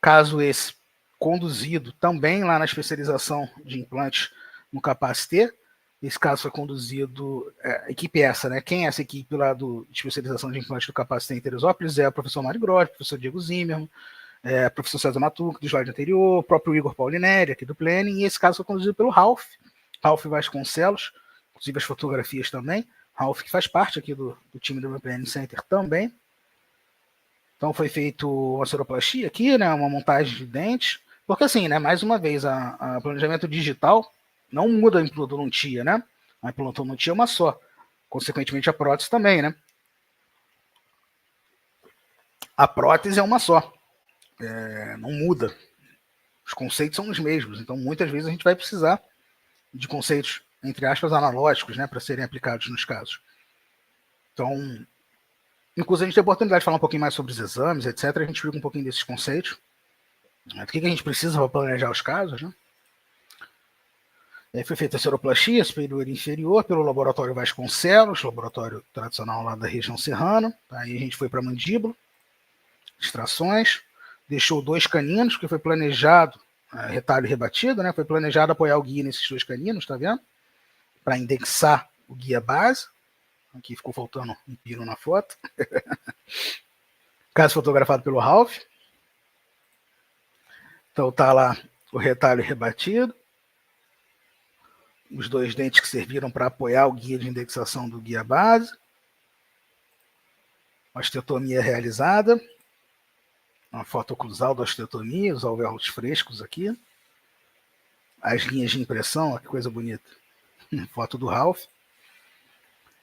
caso esse conduzido também lá na especialização de implantes no Capacité. Esse caso foi conduzido, a equipe essa, né? Quem é essa equipe lá de especialização de implantes do Capacité em Teresópolis é o professor Mário Gross, o professor Diego Zimmermann, o professor César Matuque, do slide anterior, o próprio Igor Paulinelli, aqui do Planning, e esse caso foi conduzido pelo Ralph Vasconcelos, inclusive as fotografias também. Ralph, que faz parte aqui do time do Planning Center também. Então foi feito uma soroplastia aqui, né? Uma montagem de dentes, porque assim, né? Mais uma vez, a planejamento digital não muda a implantodontia, né? A implantodontia é uma só. Consequentemente, a prótese também, né? A prótese é uma só. Não muda. Os conceitos são os mesmos. Então, muitas vezes, a gente vai precisar de conceitos, entre aspas, analógicos, né? Para serem aplicados nos casos. Então, inclusive, a gente tem a oportunidade de falar um pouquinho mais sobre os exames, etc. A gente explica um pouquinho desses conceitos. O que a gente precisa para planejar os casos, né? Foi feita a seroplastia superior e inferior pelo laboratório Vasconcelos, laboratório tradicional lá da região serrana. Aí a gente foi para a mandíbula, extrações, deixou 2 caninos, que foi planejado, retalho rebatido, né? Foi planejado apoiar o guia nesses 2 caninos, tá vendo? Para indexar o guia base. Aqui ficou faltando um pino na foto. Caso fotografado pelo Ralph. Então tá lá o retalho rebatido. Os 2 dentes que serviram para apoiar o guia de indexação do guia base. Osteotomia realizada. Uma foto oclusal da osteotomia, os alvéolos frescos aqui. As linhas de impressão, olha que coisa bonita. Foto do Ralph.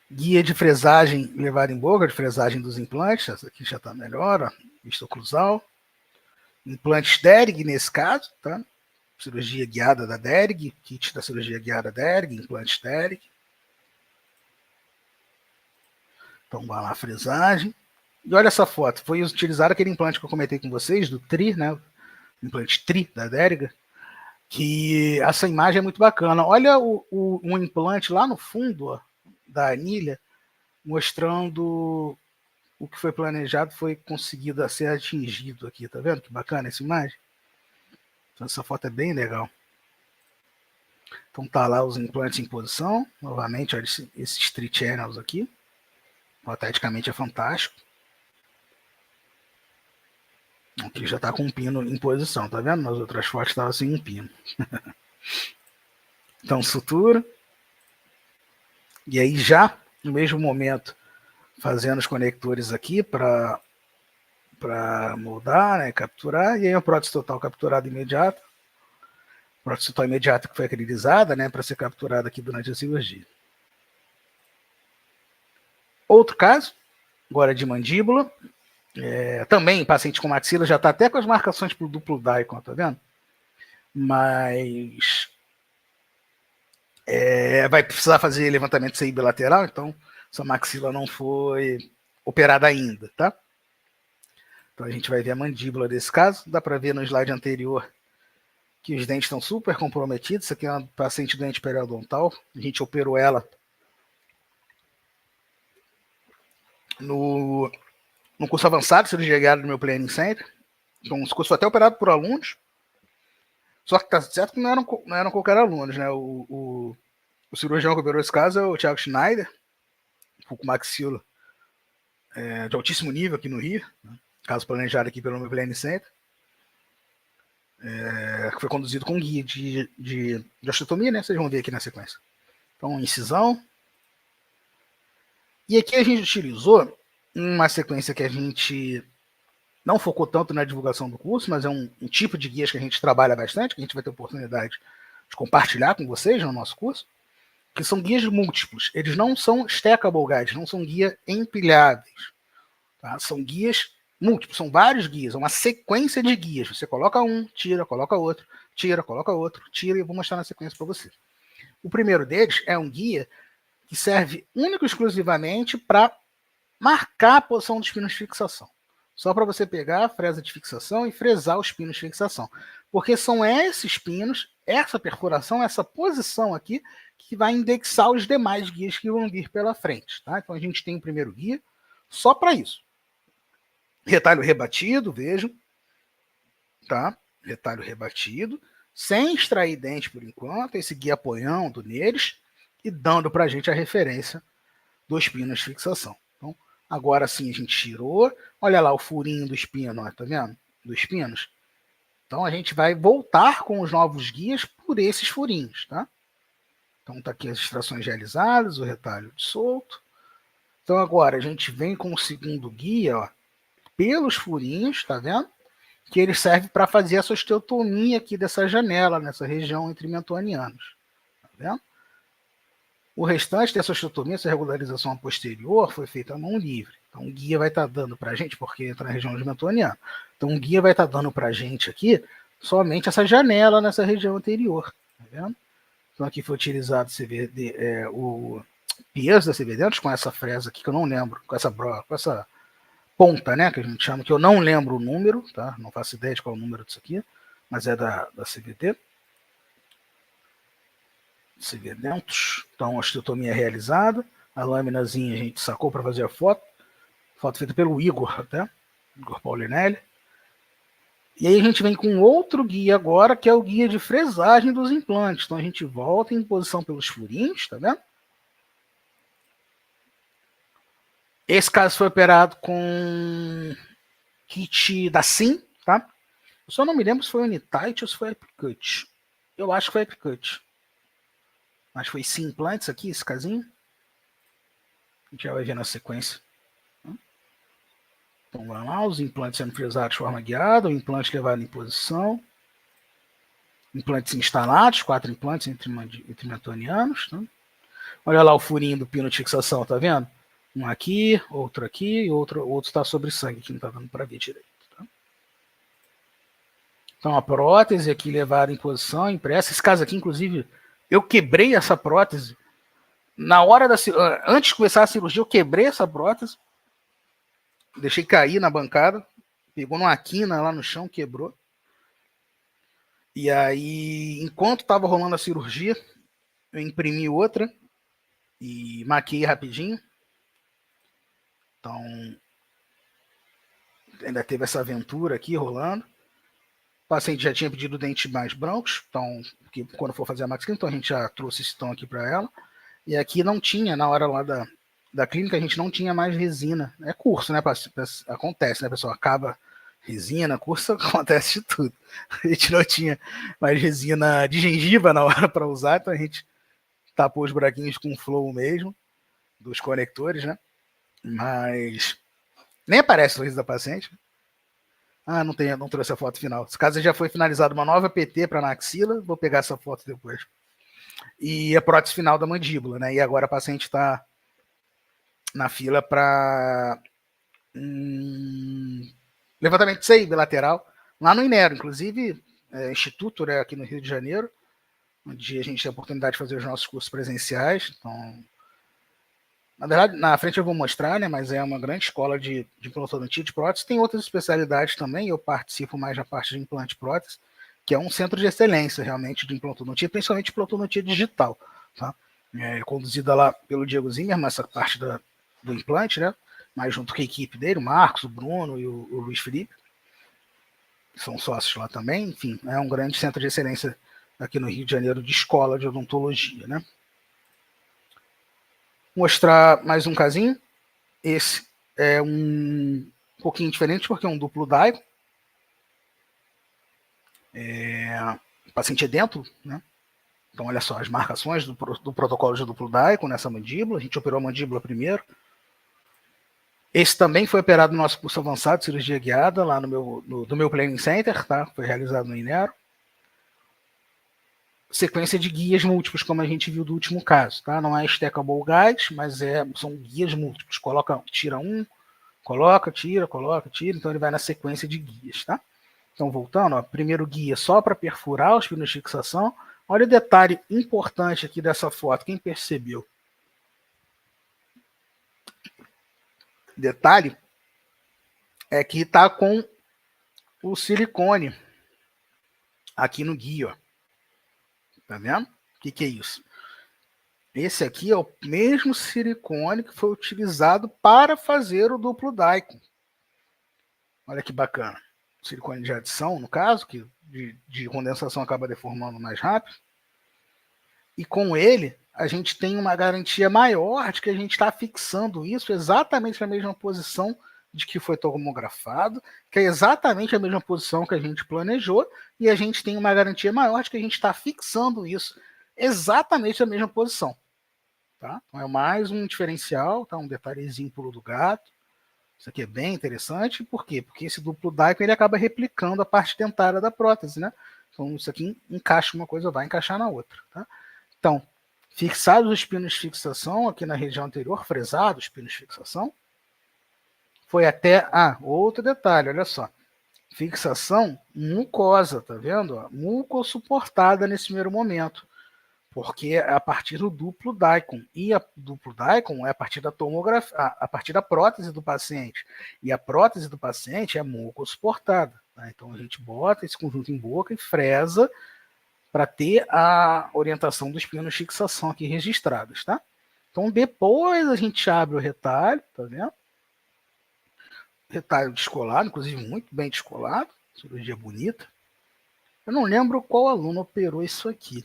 Guia de fresagem levada em boca, de fresagem dos implantes. Essa aqui já está melhor, ó, vista oclusal. Implantes DERG nesse caso, tá? Cirurgia guiada da DERG, kit da cirurgia guiada DERG, implantes DERG. Então, vai lá a fresagem. E olha essa foto, foi utilizado aquele implante que eu comentei com vocês, do TRI, né? O implante TRI da DERG, que essa imagem é muito bacana. Olha um implante lá no fundo, ó, da anilha, mostrando o que foi planejado foi conseguido a ser atingido aqui, tá vendo? Que bacana essa imagem. Então, essa foto é bem legal. Então tá lá os implantes em posição. Novamente, olha esses 3 channels aqui. Esteticamente é fantástico. Aqui já está com um pino em posição, tá vendo? Nas outras fotos estava sem um pino. Então, sutura. E aí já, no mesmo momento, fazendo os conectores aqui para moldar, né, capturar. E aí a prótese total capturada imediata. Prótese total imediata que foi acreditada, né, para ser capturada aqui durante a cirurgia. Outro caso, agora de mandíbula. Também paciente com maxila já está até com as marcações para o duplo Daikon, tá vendo? Mas vai precisar fazer levantamento CI bilateral, então essa maxila não foi operada ainda, tá? Então a gente vai ver a mandíbula desse caso. Dá para ver no slide anterior que os dentes estão super comprometidos. Isso aqui é uma paciente doente periodontal. A gente operou ela no curso avançado de cirurgia guiada do meu Planning Center. Então, esse curso foi até operado por alunos. Só que tá certo que não eram qualquer alunos, né? O cirurgião que operou esse caso é o Thiago Schneider, com maxila de altíssimo nível aqui no Rio, né? Caso planejado aqui pelo meu Planning Center. Que foi conduzido com guia de osteotomia, né? Vocês vão ver aqui na sequência. Então, incisão. E aqui a gente utilizou uma sequência que a gente não focou tanto na divulgação do curso, mas é um tipo de guias que a gente trabalha bastante, que a gente vai ter oportunidade de compartilhar com vocês no nosso curso, que são guias múltiplos. Eles não são stackable guides, não são guias empilháveis. Tá? São guias múltiplos, são vários guias, é uma sequência de guias. Você coloca um, tira, coloca outro, tira, coloca outro, tira, e eu vou mostrar na sequência para você. O primeiro deles é um guia que serve único e exclusivamente para marcar a posição dos pinos de fixação. Só para você pegar a fresa de fixação e fresar os pinos de fixação. Porque são esses pinos, essa perfuração, essa posição aqui, que vai indexar os demais guias que vão vir pela frente. Tá? Então a gente tem o primeiro guia, só para isso. Retalho rebatido, vejam, tá? Retalho rebatido, sem extrair dente por enquanto, esse guia apoiando neles e dando para a gente a referência dos pinos de fixação. Então, agora sim a gente tirou, olha lá o furinho do espino, ó, tá vendo? Dos pinos. Então a gente vai voltar com os novos guias por esses furinhos, tá? Então tá aqui as extrações realizadas, o retalho solto. Então agora a gente vem com o segundo guia, ó, pelos furinhos, tá vendo? Que ele serve para fazer essa osteotomia aqui dessa janela, nessa região entre mentonianos. Tá vendo? O restante dessa osteotomia, essa regularização posterior, foi feita à mão livre. Então o guia vai estar dando para a gente, porque entra na região de mentoniano. Então o guia vai estar dando para a gente aqui somente essa janela nessa região anterior. Tá vendo? Então aqui foi utilizado CVD, o peso da CVD com essa fresa aqui, que eu não lembro, com essa ponta, né, que a gente chama, que eu não lembro o número, tá? Não faço ideia de qual é o número disso aqui, mas é da CVD. CVDentos. Então, a osteotomia realizada. A laminazinha a gente sacou para fazer a foto. Foto feita pelo Igor, até. Igor Paulinelli. E aí a gente vem com outro guia agora, que é o guia de fresagem dos implantes. Então, a gente volta em posição pelos furinhos, tá vendo? Esse caso foi operado com kit da Sim, tá? Eu só não me lembro se foi Unitight ou se foi Epicut. Eu acho que foi Epicut. Mas foi Sim Implantes aqui, esse casinho. A gente já vai ver na sequência. Então vai lá, os implantes sendo fresados de forma guiada, o implante levado em posição. Implantes instalados, 4 implantes entre mentonianos. Tá? Olha lá o furinho do pino de fixação, tá vendo? Um aqui, outro aqui, e outro está sobre sangue, que não está dando para ver direito. Tá? Então a prótese aqui levada em posição, impressa. Esse caso aqui, inclusive, eu quebrei essa prótese. Na hora da antes de começar a cirurgia, eu quebrei essa prótese. Deixei cair na bancada. Pegou numa quina lá no chão, quebrou. E aí, enquanto estava rolando a cirurgia, eu imprimi outra e maquiei rapidinho. Então, ainda teve essa aventura aqui rolando. O paciente já tinha pedido dentes mais brancos, então, porque quando for fazer a máquina, então a gente já trouxe esse tom aqui para ela. E aqui não tinha, na hora lá da clínica, a gente não tinha mais resina. É curso, né? Acontece, né, pessoal? Acaba resina, curso, acontece de tudo. A gente não tinha mais resina de gengiva na hora para usar, então a gente tapou os buraquinhos com flow mesmo, dos conectores, né? Mas nem aparece o sorriso da paciente. Ah, não trouxe a foto final. Esse caso já foi finalizado uma nova PT para na axila, vou pegar essa foto depois. E a prótese final da mandíbula, né? E agora a paciente está na fila para levantamento de seio bilateral, lá no Inero, inclusive, instituto, né, aqui no Rio de Janeiro, onde a gente tem a oportunidade de fazer os nossos cursos presenciais. Então, na verdade, na frente eu vou mostrar, né, mas é uma grande escola de implantodontia de prótese. Tem outras especialidades também, eu participo mais na parte de implante prótese, que é um centro de excelência, realmente, de implantodontia, principalmente implantodontia digital, tá? Conduzida lá pelo Diego Zimmermann, essa parte do implante, né? Mas junto com a equipe dele, o Marcos, o Bruno e o Luiz Felipe, são sócios lá também. Enfim, é um grande centro de excelência aqui no Rio de Janeiro de escola de odontologia, né? Mostrar mais um casinho. Esse é um pouquinho diferente porque é um duplo Daigo. O paciente é dentro, né? Então, olha só as marcações do protocolo de duplo Daigo nessa mandíbula. A gente operou a mandíbula primeiro. Esse também foi operado no nosso curso avançado de cirurgia guiada, lá no meu Planning Center, tá? Foi realizado no Inero. Sequência de guias múltiplos, como a gente viu do último caso, tá? Não é stackable guides, mas são guias múltiplos. Tira um, coloca, tira, então ele vai na sequência de guias, tá? Então, voltando, ó, primeiro guia só para perfurar os pinos de fixação. Olha o detalhe importante aqui dessa foto, quem percebeu? Detalhe é que está com o silicone aqui no guia, ó. Tá vendo? O que é isso? Esse aqui é o mesmo silicone que foi utilizado para fazer o duplo Dicom. Olha que bacana. Silicone de adição, no caso, que de condensação acaba deformando mais rápido. E com ele, a gente tem uma garantia maior de que a gente está fixando isso exatamente na mesma posição de que foi tomografado, que é exatamente a mesma posição que a gente planejou, e a gente tem uma garantia maior de que a gente está fixando isso exatamente na mesma posição. Tá? Então é mais um diferencial, tá? Um detalhezinho pulo do gato. Isso aqui é bem interessante. Por quê? Porque esse duplo Dicom ele acaba replicando a parte dentária da prótese, né? Então isso aqui encaixa uma coisa, vai encaixar na outra. Tá? Então, fixados os pinos de fixação aqui na região anterior, fresados os pinos de fixação, foi até... outro detalhe, olha só. Fixação mucosa, tá vendo? Mucossuportada nesse primeiro momento. Porque é a partir do duplo Dicom. E a duplo Dicom é a partir da tomografia, a partir da prótese do paciente. E a prótese do paciente é mucossuportada. Tá? Então a gente bota esse conjunto em boca e fresa para ter a orientação dos pinos de fixação aqui registrados, tá? Então depois a gente abre o retalho, tá vendo? Retalho descolado, inclusive muito bem descolado, cirurgia bonita. Eu não lembro qual aluno operou isso aqui,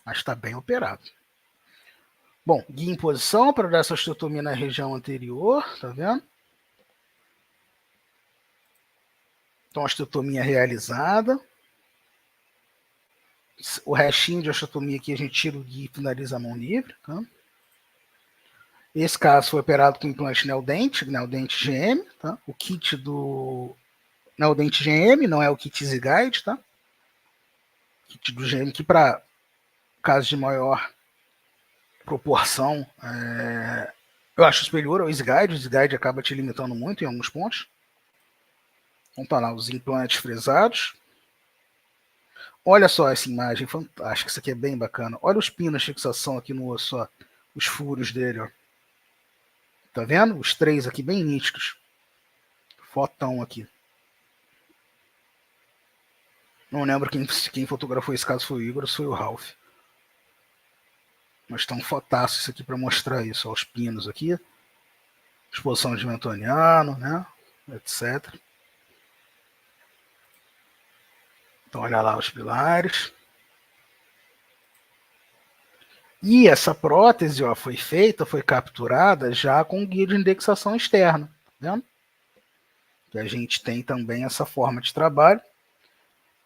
mas está bem operado. Bom, guia em posição para dar essa osteotomia na região anterior, tá vendo? Então, osteotomia realizada. O restinho de osteotomia aqui a gente tira o guia e finaliza a mão livre, tá? Esse caso foi operado com implante Neodent, Neodent GM, tá? O kit do Neodent GM, não é o kit EasyGuide, tá? Kit do GM que para casos de maior proporção, eu acho superior ao EasyGuide. O EasyGuide acaba te limitando muito em alguns pontos. Então tá lá os implantes fresados. Olha só essa imagem fantástica, isso aqui é bem bacana. Olha os pinos de fixação aqui no osso, ó. Os furos dele, ó. Tá vendo? Os três aqui bem nítidos. Fotão aqui. Não lembro quem fotografou esse caso, foi o Igor ou foi o Ralph. Mas tá um fotaço isso aqui para mostrar isso. Ó, os pinos aqui. Exposição de mentoniano, né? Etc. Então olha lá os pilares. E essa prótese, ó, foi capturada já com guia de indexação externa, tá vendo? Que a gente tem também essa forma de trabalho,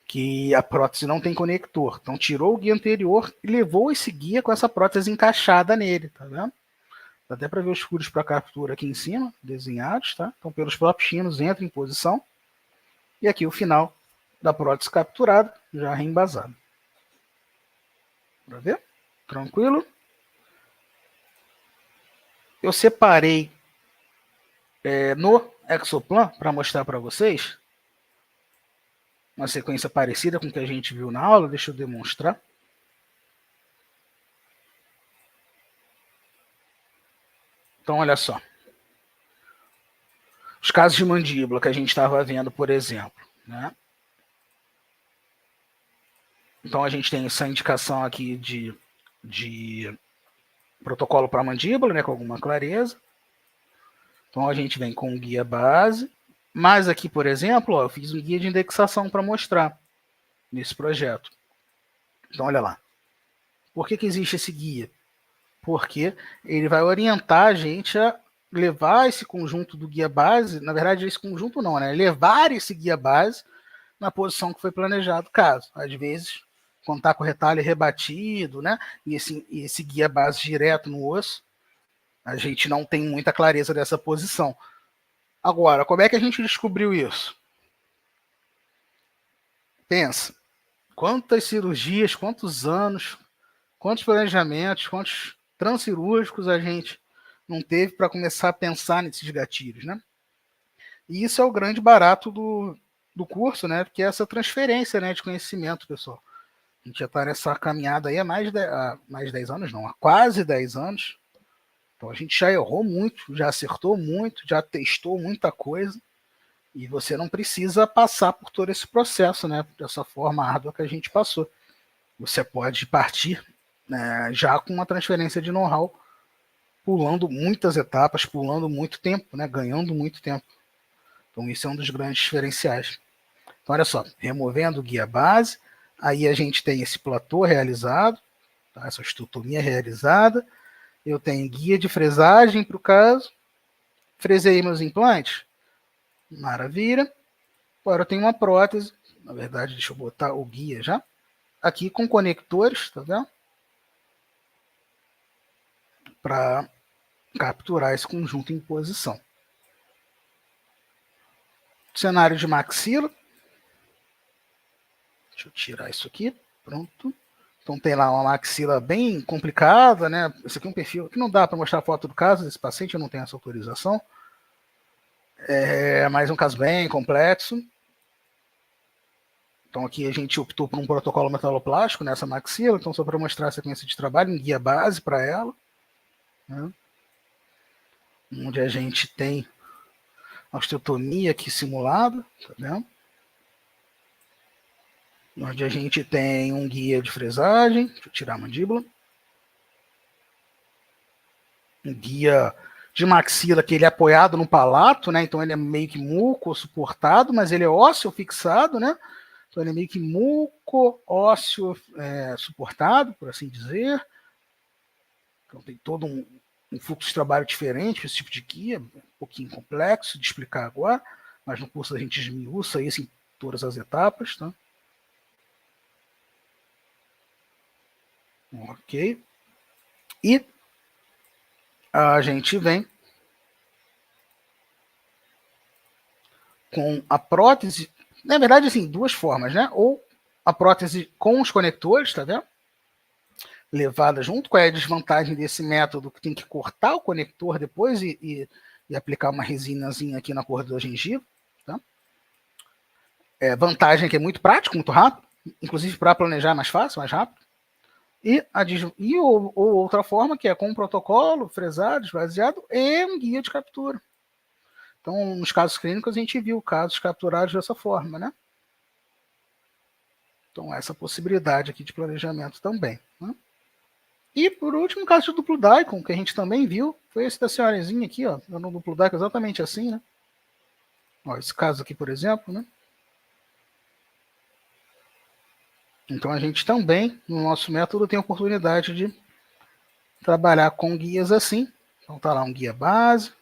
que a prótese não tem conector. Então tirou o guia anterior e levou esse guia com essa prótese encaixada nele, tá vendo? Dá até para ver os furos para captura aqui em cima, desenhados, tá? Então pelos próprios pinos entra em posição. E aqui o final da prótese capturada, já reembasado. Para ver? Tranquilo? Eu separei no Exoplan para mostrar para vocês uma sequência parecida com o que a gente viu na aula. Deixa eu demonstrar. Então, olha só. Os casos de mandíbula que a gente estava vendo, por exemplo, né? Então, a gente tem essa indicação aqui de protocolo para mandíbula, né, com alguma clareza. Então, a gente vem com o guia base. Mas aqui, por exemplo, ó, eu fiz um guia de indexação para mostrar nesse projeto. Então, olha lá. Por que existe esse guia? Porque ele vai orientar a gente a levar esse conjunto do guia base, na verdade, esse conjunto não, né? Levar esse guia base na posição que foi planejado, caso. Às vezes, quando está com o retalho rebatido, né? E esse guia base direto no osso, a gente não tem muita clareza dessa posição. Agora, como é que a gente descobriu isso? Pensa, quantas cirurgias, quantos anos, quantos planejamentos, quantos transcirúrgicos a gente não teve para começar a pensar nesses gatilhos, né? E isso é o grande barato do curso, né? Que é essa transferência, né, de conhecimento, pessoal. A gente já está nessa caminhada aí há mais de 10 anos, não, há quase 10 anos. Então a gente já errou muito, já acertou muito, já testou muita coisa. E você não precisa passar por todo esse processo, né? Dessa forma árdua que a gente passou. Você pode partir né, já com uma transferência de know-how, pulando muitas etapas, pulando muito tempo, né, ganhando muito tempo. Então, isso é um dos grandes diferenciais. Então, olha só, removendo o guia base, aí a gente tem esse platô realizado, tá, essa estutomia realizada, eu tenho guia de fresagem para o caso, fresei meus implantes, maravilha. Agora eu tenho uma prótese, na verdade, deixa eu botar o guia já, aqui com conectores, tá vendo? Para capturar esse conjunto em posição. Cenário de maxila. Deixa eu tirar isso aqui, pronto. Então tem lá uma maxila bem complicada, né? Esse aqui é um perfil que não dá para mostrar a foto do caso desse paciente, eu não tenho essa autorização. É mais um caso bem complexo. Então aqui a gente optou por um protocolo metaloplástico nessa maxila, então só para mostrar a sequência de trabalho, um guia base para ela, né? Onde a gente tem a osteotomia aqui simulada, tá vendo? Onde a gente tem um guia de fresagem, deixa eu tirar a mandíbula, um guia de maxila que ele é apoiado no palato, né? Então ele é meio que muco suportado, mas ele é ósseo fixado, né? Então ele é meio que muco ósseo suportado, por assim dizer. Então tem todo um fluxo de trabalho diferente, esse tipo de guia, um pouquinho complexo de explicar agora, mas no curso a gente esmiuça isso em todas as etapas, tá? Ok. E a gente vem com a prótese, na verdade, assim, duas formas, né? Ou a prótese com os conectores, tá vendo? Levada junto. Qual é a desvantagem desse método? Que tem que cortar o conector depois e aplicar uma resinazinha aqui na cor da gengiva, tá? Vantagem que é muito prático, muito rápido, inclusive para planejar é mais fácil, mais rápido. Ou outra forma, que é com um protocolo fresado, esvaziado e um guia de captura. Então, nos casos clínicos, a gente viu casos capturados dessa forma, né? Então, essa possibilidade aqui de planejamento também, né? E, por último, o caso de duplo Daikon, que a gente também viu, foi esse da senhorazinha aqui, ó, no duplo Daikon exatamente assim, né? Ó, esse caso aqui, por exemplo, né? Então, a gente também, no nosso método, tem a oportunidade de trabalhar com guias assim. Então, tá lá um guia base.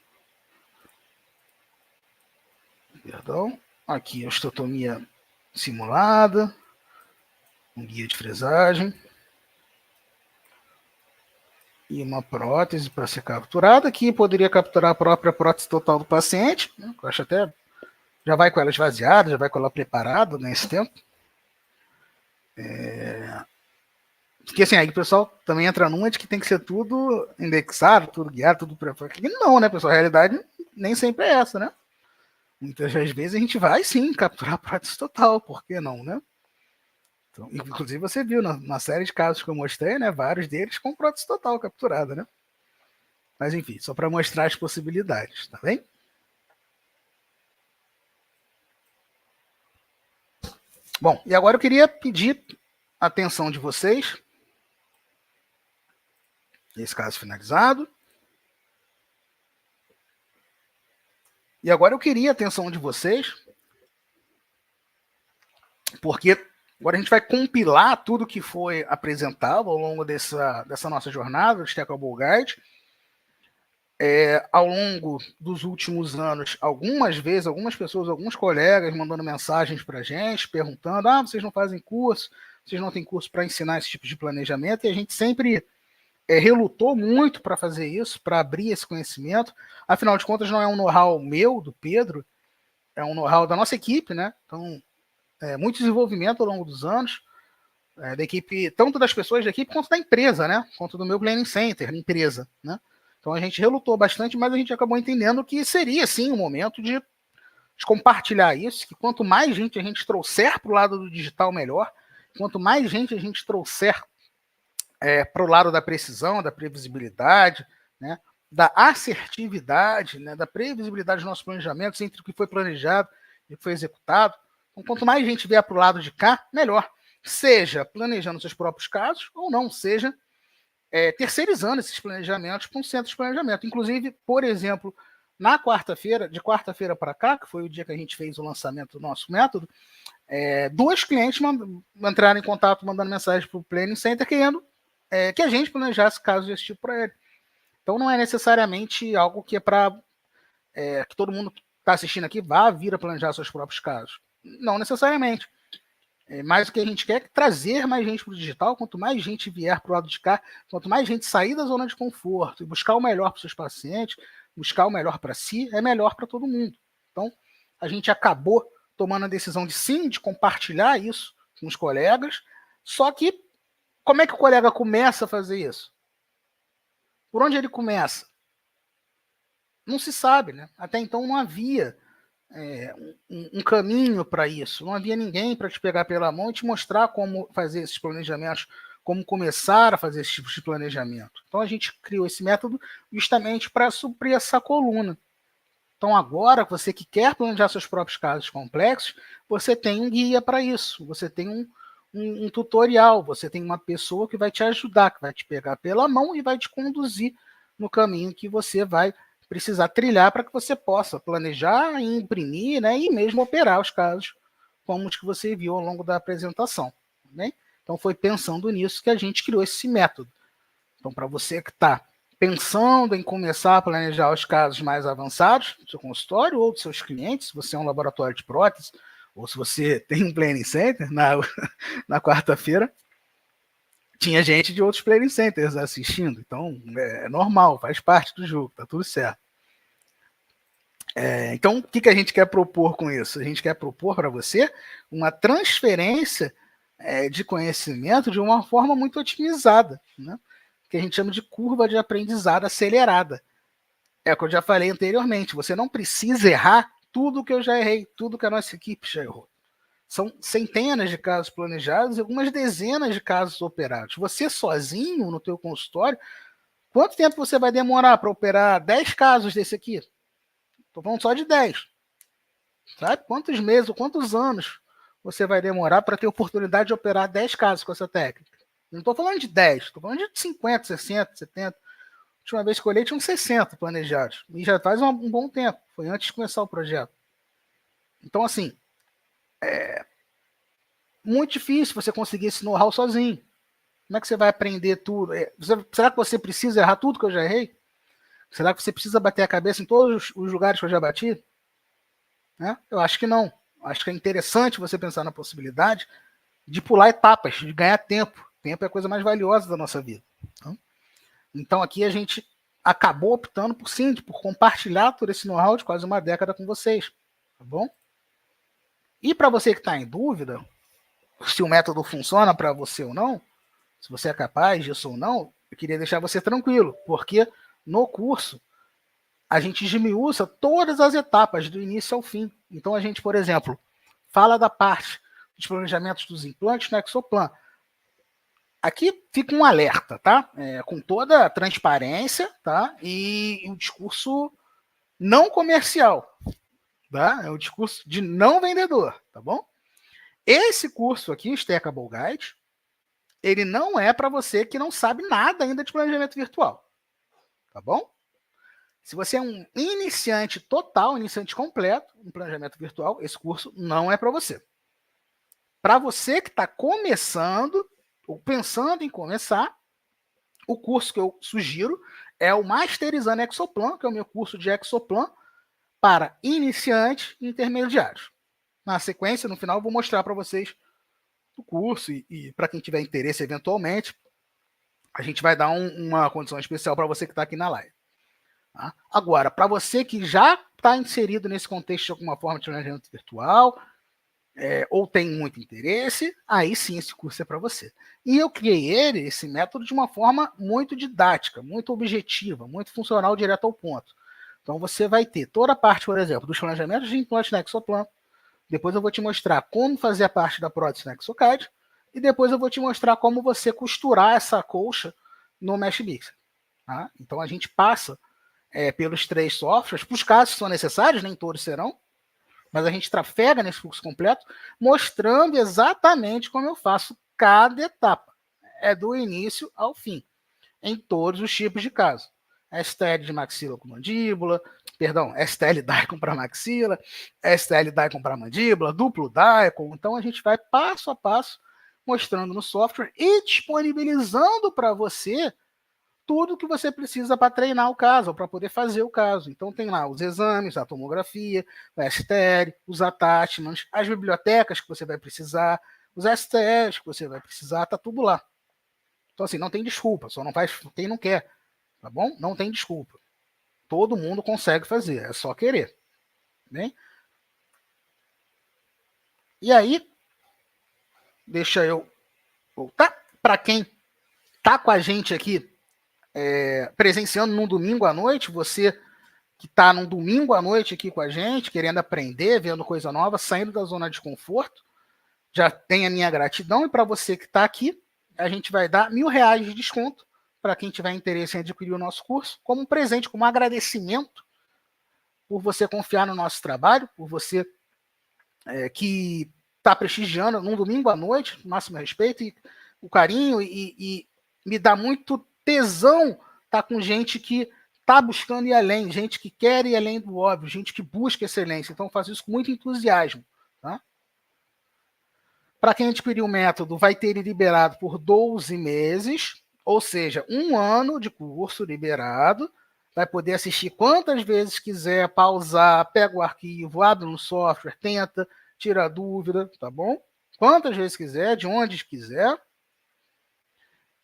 Perdão. Aqui, a osteotomia simulada. Um guia de fresagem. E uma prótese para ser capturada, que poderia capturar a própria prótese total do paciente, né? Eu acho até já vai com ela esvaziada, já vai com ela preparada nesse tempo. Porque assim, aí o pessoal também entra numa de que tem que ser tudo indexado, tudo guiado, tudo preparado. Não, né, pessoal? A realidade nem sempre é essa, né? Muitas das vezes a gente vai sim capturar a prótese total, por que não, né? Então, inclusive você viu na série de casos que eu mostrei, né? Vários deles com prótese total capturada, né? Mas enfim, só para mostrar as possibilidades, tá bem? Bom, e agora eu queria pedir a atenção de vocês, nesse caso finalizado. E agora eu queria a atenção de vocês, porque agora a gente vai compilar tudo que foi apresentado ao longo dessa nossa jornada de Steckable Guide. Ao longo dos últimos anos, algumas vezes, algumas pessoas, alguns colegas mandando mensagens para a gente, perguntando, vocês não fazem curso, vocês não têm curso para ensinar esse tipo de planejamento, e a gente sempre relutou muito para fazer isso, para abrir esse conhecimento. Afinal de contas, não é um know-how meu, do Pedro, é um know-how da nossa equipe, né? Então, muito desenvolvimento ao longo dos anos, da equipe, tanto das pessoas da equipe quanto da empresa, né? Quanto do meu planning center, empresa, né? Então a gente relutou bastante, mas a gente acabou entendendo que seria sim o momento de compartilhar isso, que quanto mais gente a gente trouxer para o lado do digital, melhor. Quanto mais gente a gente trouxer para o lado da precisão, da previsibilidade, né, da assertividade, né, da previsibilidade dos nossos planejamentos entre o que foi planejado e o que foi executado. Então, quanto mais gente vier para o lado de cá, melhor. Seja planejando seus próprios casos ou não, seja terceirizando esses planejamentos para um centro de planejamento. Inclusive, por exemplo, na quarta-feira, de quarta-feira para cá, que foi o dia que a gente fez o lançamento do nosso método, 2 clientes entraram em contato mandando mensagem para o Planning Center querendo que a gente planejasse casos desse tipo para ele. Então não é necessariamente algo que é para que todo mundo que está assistindo aqui vá vir a planejar seus próprios casos. Não necessariamente. Mas o que a gente quer é trazer mais gente para o digital. Quanto mais gente vier para o lado de cá, quanto mais gente sair da zona de conforto e buscar o melhor para os seus pacientes, buscar o melhor para si, é melhor para todo mundo. Então, a gente acabou tomando a decisão de compartilhar isso com os colegas, só que como é que o colega começa a fazer isso? Por onde ele começa? Não se sabe, né? Até então não havia um caminho para isso. Não havia ninguém para te pegar pela mão e te mostrar como fazer esses planejamentos, como começar a fazer esse tipo de planejamento. Então a gente criou esse método justamente para suprir essa coluna. Então agora, você que quer planejar seus próprios casos complexos, você tem um guia para isso, você tem um tutorial, você tem uma pessoa que vai te ajudar, que vai te pegar pela mão e vai te conduzir no caminho que você vai precisar trilhar para que você possa planejar, imprimir, né, e mesmo operar os casos como os que você viu ao longo da apresentação. Né? Então foi pensando nisso que a gente criou esse método. Então, para você que está pensando em começar a planejar os casos mais avançados do seu consultório ou dos seus clientes, se você é um laboratório de prótese, ou se você tem um planning center, na quarta-feira, tinha gente de outros planning centers assistindo. Então, é normal, faz parte do jogo, tá tudo certo. Então, o que a gente quer propor com isso? A gente quer propor para você uma transferência de conhecimento de uma forma muito otimizada, né? Que a gente chama de curva de aprendizado acelerada. É o que eu já falei anteriormente, você não precisa errar tudo que eu já errei, tudo que a nossa equipe já errou. São centenas de casos planejados e algumas dezenas de casos operados. Você sozinho no teu consultório, quanto tempo você vai demorar para operar 10 casos desse aqui? Estou falando só de 10. Sabe? Quantos meses ou quantos anos você vai demorar para ter oportunidade de operar 10 casos com essa técnica? Não estou falando de 10, estou falando de 50, 60, 70. A última vez que eu olhei, tinha uns 60 planejados. E já faz um bom tempo. Foi antes de começar o projeto. Então, assim, muito difícil você conseguir esse know-how sozinho. Como é que você vai aprender tudo? Será que você precisa errar tudo que eu já errei? Será que você precisa bater a cabeça em todos os lugares que eu já bati? Eu acho que não. Acho que é interessante você pensar na possibilidade de pular etapas, de ganhar tempo. Tempo é a coisa mais valiosa da nossa vida. Então aqui a gente acabou optando por compartilhar todo esse know-how de quase uma década com vocês. Tá bom? E para você que está em dúvida se o método funciona para você ou não, se você é capaz disso ou não, eu queria deixar você tranquilo, porque no curso a gente esmiuça todas as etapas do início ao fim. Então a gente, por exemplo, fala da parte dos planejamentos dos implantes no Exoplan. Aqui fica um alerta, tá? Com toda a transparência, tá? E um discurso não comercial, tá? É um discurso de não vendedor, tá bom? Esse curso aqui, o Stackable Guide, ele não é para você que não sabe nada ainda de planejamento virtual, tá bom? Se você é um iniciante total, iniciante completo em planejamento virtual, esse curso não é para você. Para você que está começando ou pensando em começar, o curso que eu sugiro é o Masterizando Exoplan, que é o meu curso de Exoplan para iniciantes e intermediários. Na sequência, no final, eu vou mostrar para vocês o curso e para quem tiver interesse eventualmente, a gente vai dar uma condição especial para você que está aqui na live. Tá? Agora, para você que já está inserido nesse contexto de alguma forma de planejamento virtual, ou tem muito interesse, aí sim esse curso é para você. E eu criei esse método, de uma forma muito didática, muito objetiva, muito funcional, direto ao ponto. Então você vai ter toda a parte, por exemplo, dos planejamentos de implante na Exoplan. Depois eu vou te mostrar como fazer a parte da prótese na Exocad. E depois eu vou te mostrar como você costurar essa colcha no Mesh Mixer. Tá? Então a gente passa pelos 3 softwares, para os casos que são necessários, nem todos serão, mas a gente trafega nesse fluxo completo, mostrando exatamente como eu faço cada etapa. É do início ao fim. em todos os tipos de caso. STL de maxila com mandíbula, perdão, STL Daikon para maxila, STL Daikon para mandíbula, duplo Daikon. Então a gente vai passo a passo mostrando no software e disponibilizando para você tudo que você precisa para treinar o caso, ou para poder fazer o caso. Então tem lá os exames, a tomografia, o STL, os attachments, as bibliotecas que você vai precisar, os STLs que você vai precisar, tá tudo lá. Então assim, não tem desculpa, só não faz quem não quer, tá bom? Não tem desculpa. Todo mundo consegue fazer, é só querer. Bem? E aí, deixa eu voltar para quem tá com a gente aqui presenciando num domingo à noite, você que está num domingo à noite aqui com a gente, querendo aprender, vendo coisa nova, saindo da zona de conforto, já tem a minha gratidão. E para você que está aqui, a gente vai dar R$1.000 de desconto para quem tiver interesse em adquirir o nosso curso, como um presente, como um agradecimento por você confiar no nosso trabalho, por você que está prestigiando num domingo à noite, máximo respeito e o carinho, e me dá muito tesão estar com gente que está buscando ir além, gente que quer ir além do óbvio, gente que busca excelência. Então, eu faço isso com muito entusiasmo. Tá? Para quem adquirir o método, vai ter ele liberado por 12 meses, ou seja, 1 ano de curso liberado. Vai poder assistir quantas vezes quiser, pausar, pega o arquivo, abre no software, tenta, tira a dúvida, tá bom? Quantas vezes quiser, de onde quiser.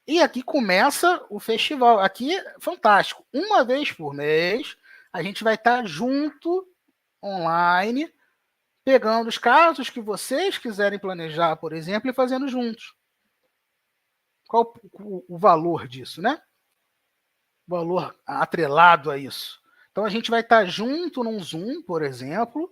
E aqui começa o festival. Aqui é fantástico. Uma vez por mês, a gente vai estar junto, online, pegando os casos que vocês quiserem planejar, por exemplo, e fazendo juntos. Qual o valor disso, né? O valor atrelado a isso. Então, a gente vai estar junto num Zoom, por exemplo,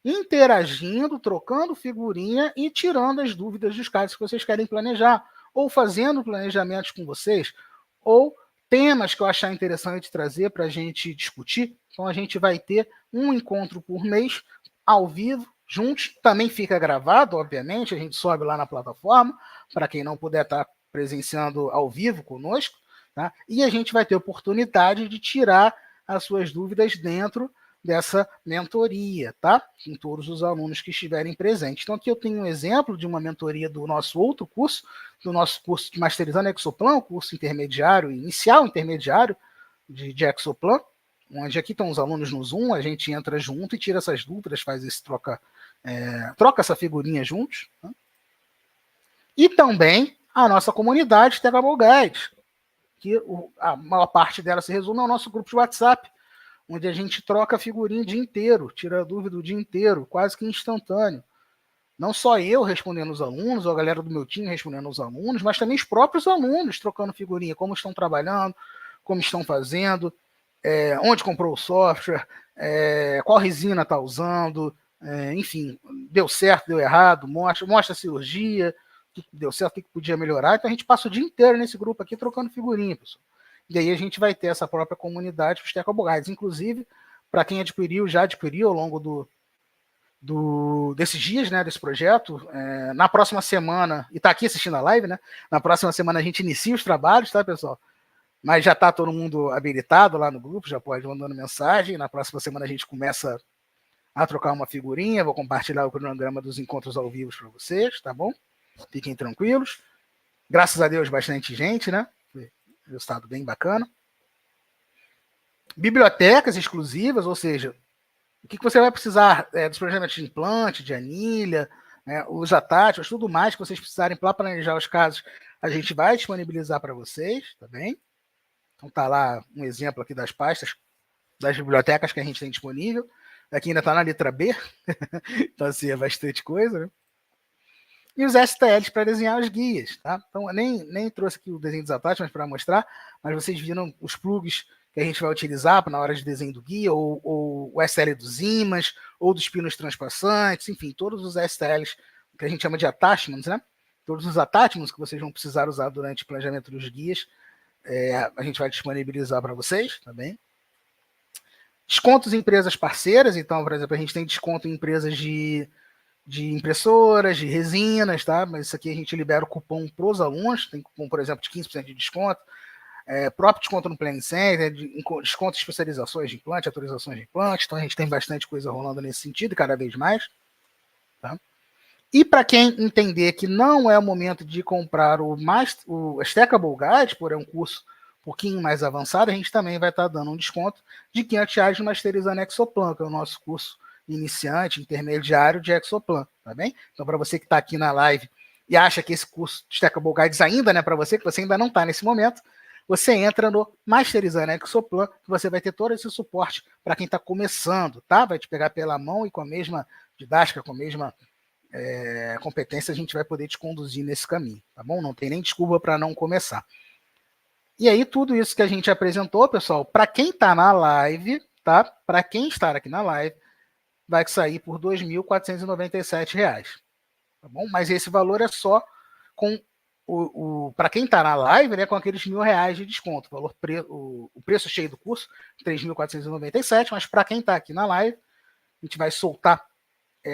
interagindo, trocando figurinha e tirando as dúvidas dos casos que vocês querem planejar, ou fazendo planejamentos com vocês, ou temas que eu achar interessante trazer para a gente discutir. Então, a gente vai ter um encontro por mês, ao vivo, juntos. Também fica gravado, obviamente, a gente sobe lá na plataforma, para quem não puder estar presenciando ao vivo conosco, tá? E a gente vai ter oportunidade de tirar as suas dúvidas dentro dessa mentoria, tá? Com todos os alunos que estiverem presentes. Então, aqui eu tenho um exemplo de uma mentoria do nosso outro curso, do nosso curso de Masterizando Exoplan, o curso intermediário, inicial intermediário de Exoplan, onde aqui estão os alunos no Zoom, a gente entra junto e tira essas dúvidas, faz esse troca essa figurinha juntos. Tá? E também a nossa comunidade Teachable Guides, que a maior parte dela se resume ao nosso grupo de WhatsApp, onde a gente troca figurinha o dia inteiro, tira dúvida o dia inteiro, quase que instantâneo. Não só eu respondendo os alunos, ou a galera do meu time respondendo os alunos, mas também os próprios alunos trocando figurinha, como estão trabalhando, como estão fazendo, onde comprou o software, qual resina está usando, enfim, deu certo, deu errado, mostra a cirurgia, o que deu certo, o que podia melhorar. Então a gente passa o dia inteiro nesse grupo aqui trocando figurinha, pessoal. E aí a gente vai ter essa própria comunidade para os Teachable Guides. Inclusive, para quem adquiriu, já adquiriu ao longo desses dias, né, desse projeto, na próxima semana, e está aqui assistindo a live, né? Na próxima semana a gente inicia os trabalhos, tá, pessoal? Mas já está todo mundo habilitado lá no grupo, já pode ir mandando mensagem. Na próxima semana a gente começa a trocar uma figurinha, vou compartilhar o cronograma dos encontros ao vivo para vocês, tá bom? Fiquem tranquilos. Graças a Deus, bastante gente, né? Resultado bem bacana. Bibliotecas exclusivas, ou seja, o que você vai precisar dos projetos de implante, de anilha, os attachments, tudo mais que vocês precisarem para planejar os casos, a gente vai disponibilizar para vocês, tá bem? Então tá lá um exemplo aqui das pastas, das bibliotecas que a gente tem disponível. Aqui ainda está na letra B, então assim, é bastante coisa, né? E os STLs para desenhar os guias, tá? Então, eu nem trouxe aqui o desenho dos attachments para mostrar, mas vocês viram os plugs que a gente vai utilizar na hora de desenho do guia, ou o STL dos ímãs, ou dos pinos transpassantes, enfim, todos os STLs que a gente chama de attachments, né? Todos os attachments que vocês vão precisar usar durante o planejamento dos guias, a gente vai disponibilizar para vocês, tá bem? Descontos em empresas parceiras, então, por exemplo, a gente tem desconto em empresas de impressoras, de resinas, tá? Mas isso aqui a gente libera o cupom para os alunos, tem cupom, por exemplo, de 15% de desconto. próprio desconto no Planning Center, desconto de especializações de implante, autorizações de implante. Então a gente tem bastante coisa rolando nesse sentido, cada vez mais. Tá? E para quem entender que não é o momento de comprar o Stackable Guide, por um curso um pouquinho mais avançado, a gente também vai estar dando um desconto de R$500 no Masterizando Exoplan, que é o nosso curso iniciante, intermediário de Exoplan, tá bem? Então, para você que está aqui na live e acha que esse curso de Stackable Guides ainda não é para você, que você ainda não está nesse momento, você entra no Masterizando Exoplan, que você vai ter todo esse suporte para quem está começando, tá? Vai te pegar pela mão e com a mesma didática, com a mesma competência, a gente vai poder te conduzir nesse caminho, tá bom? Não tem nem desculpa para não começar. E aí, tudo isso que a gente apresentou, pessoal, para quem está na live, tá? Para quem está aqui na live, vai sair por R$ 2.497, tá bom? Mas esse valor é só com para quem está na live, né, com aqueles R$1.000 de desconto. O preço cheio do curso, R$ 3.497, mas para quem está aqui na live, a gente vai soltar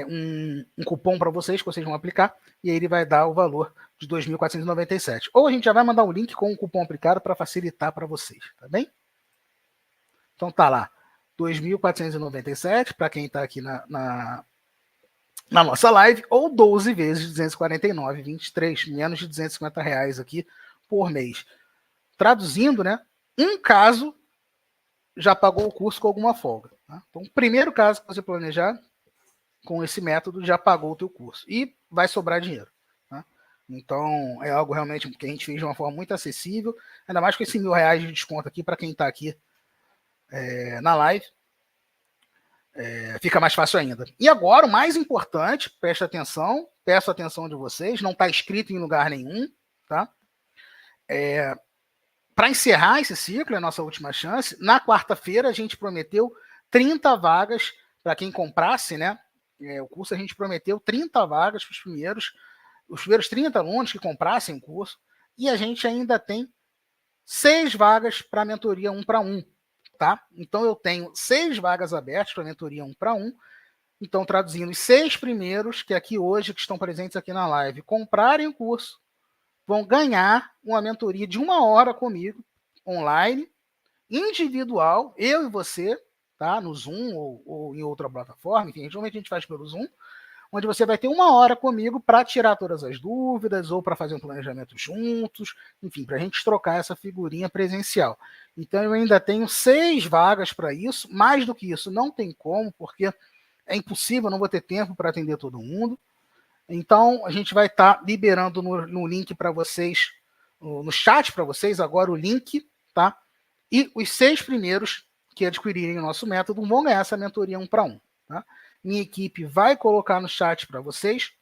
um cupom para vocês, que vocês vão aplicar, e aí ele vai dar o valor de 2.497. Ou a gente já vai mandar um link com o cupom aplicado para facilitar para vocês, tá bem? Então tá lá, 2.497 para quem está aqui na nossa live, ou 12 vezes 249,23, menos de R$250 aqui por mês. Traduzindo, né? Um caso já pagou o curso com alguma folga. Tá? Então, o primeiro caso que você planejar com esse método já pagou o teu curso e vai sobrar dinheiro. Tá? Então, é algo realmente que a gente fez de uma forma muito acessível, ainda mais com esse R$1.000 de desconto aqui para quem está aqui na live. Fica mais fácil ainda. E agora, o mais importante, presta atenção, peço a atenção de vocês, não está escrito em lugar nenhum, tá? Para encerrar esse ciclo, é a nossa última chance, na quarta-feira a gente prometeu 30 vagas para quem comprasse, né? O curso a gente prometeu 30 vagas para os primeiros 30 alunos que comprassem o curso, e a gente ainda tem 6 vagas para a mentoria 1 para 1. Tá? Então eu tenho 6 vagas abertas para a mentoria 1 para 1. Então, traduzindo, os 6 primeiros que aqui hoje, que estão presentes aqui na live, comprarem o curso, vão ganhar uma mentoria de 1 hora comigo, online, individual, eu e você, tá? No Zoom ou em outra plataforma, enfim, geralmente a gente faz pelo Zoom, onde você vai ter 1 hora comigo para tirar todas as dúvidas ou para fazer um planejamento juntos, enfim, para a gente trocar essa figurinha presencial. Então, eu ainda tenho 6 vagas para isso, mais do que isso não tem como, porque é impossível, não vou ter tempo para atender todo mundo. Então, a gente vai estar liberando no link para vocês, no chat para vocês, agora o link, tá? E os 6 primeiros que adquirirem o nosso método vão ganhar essa mentoria 1 para 1, tá? Minha equipe vai colocar no chat para vocês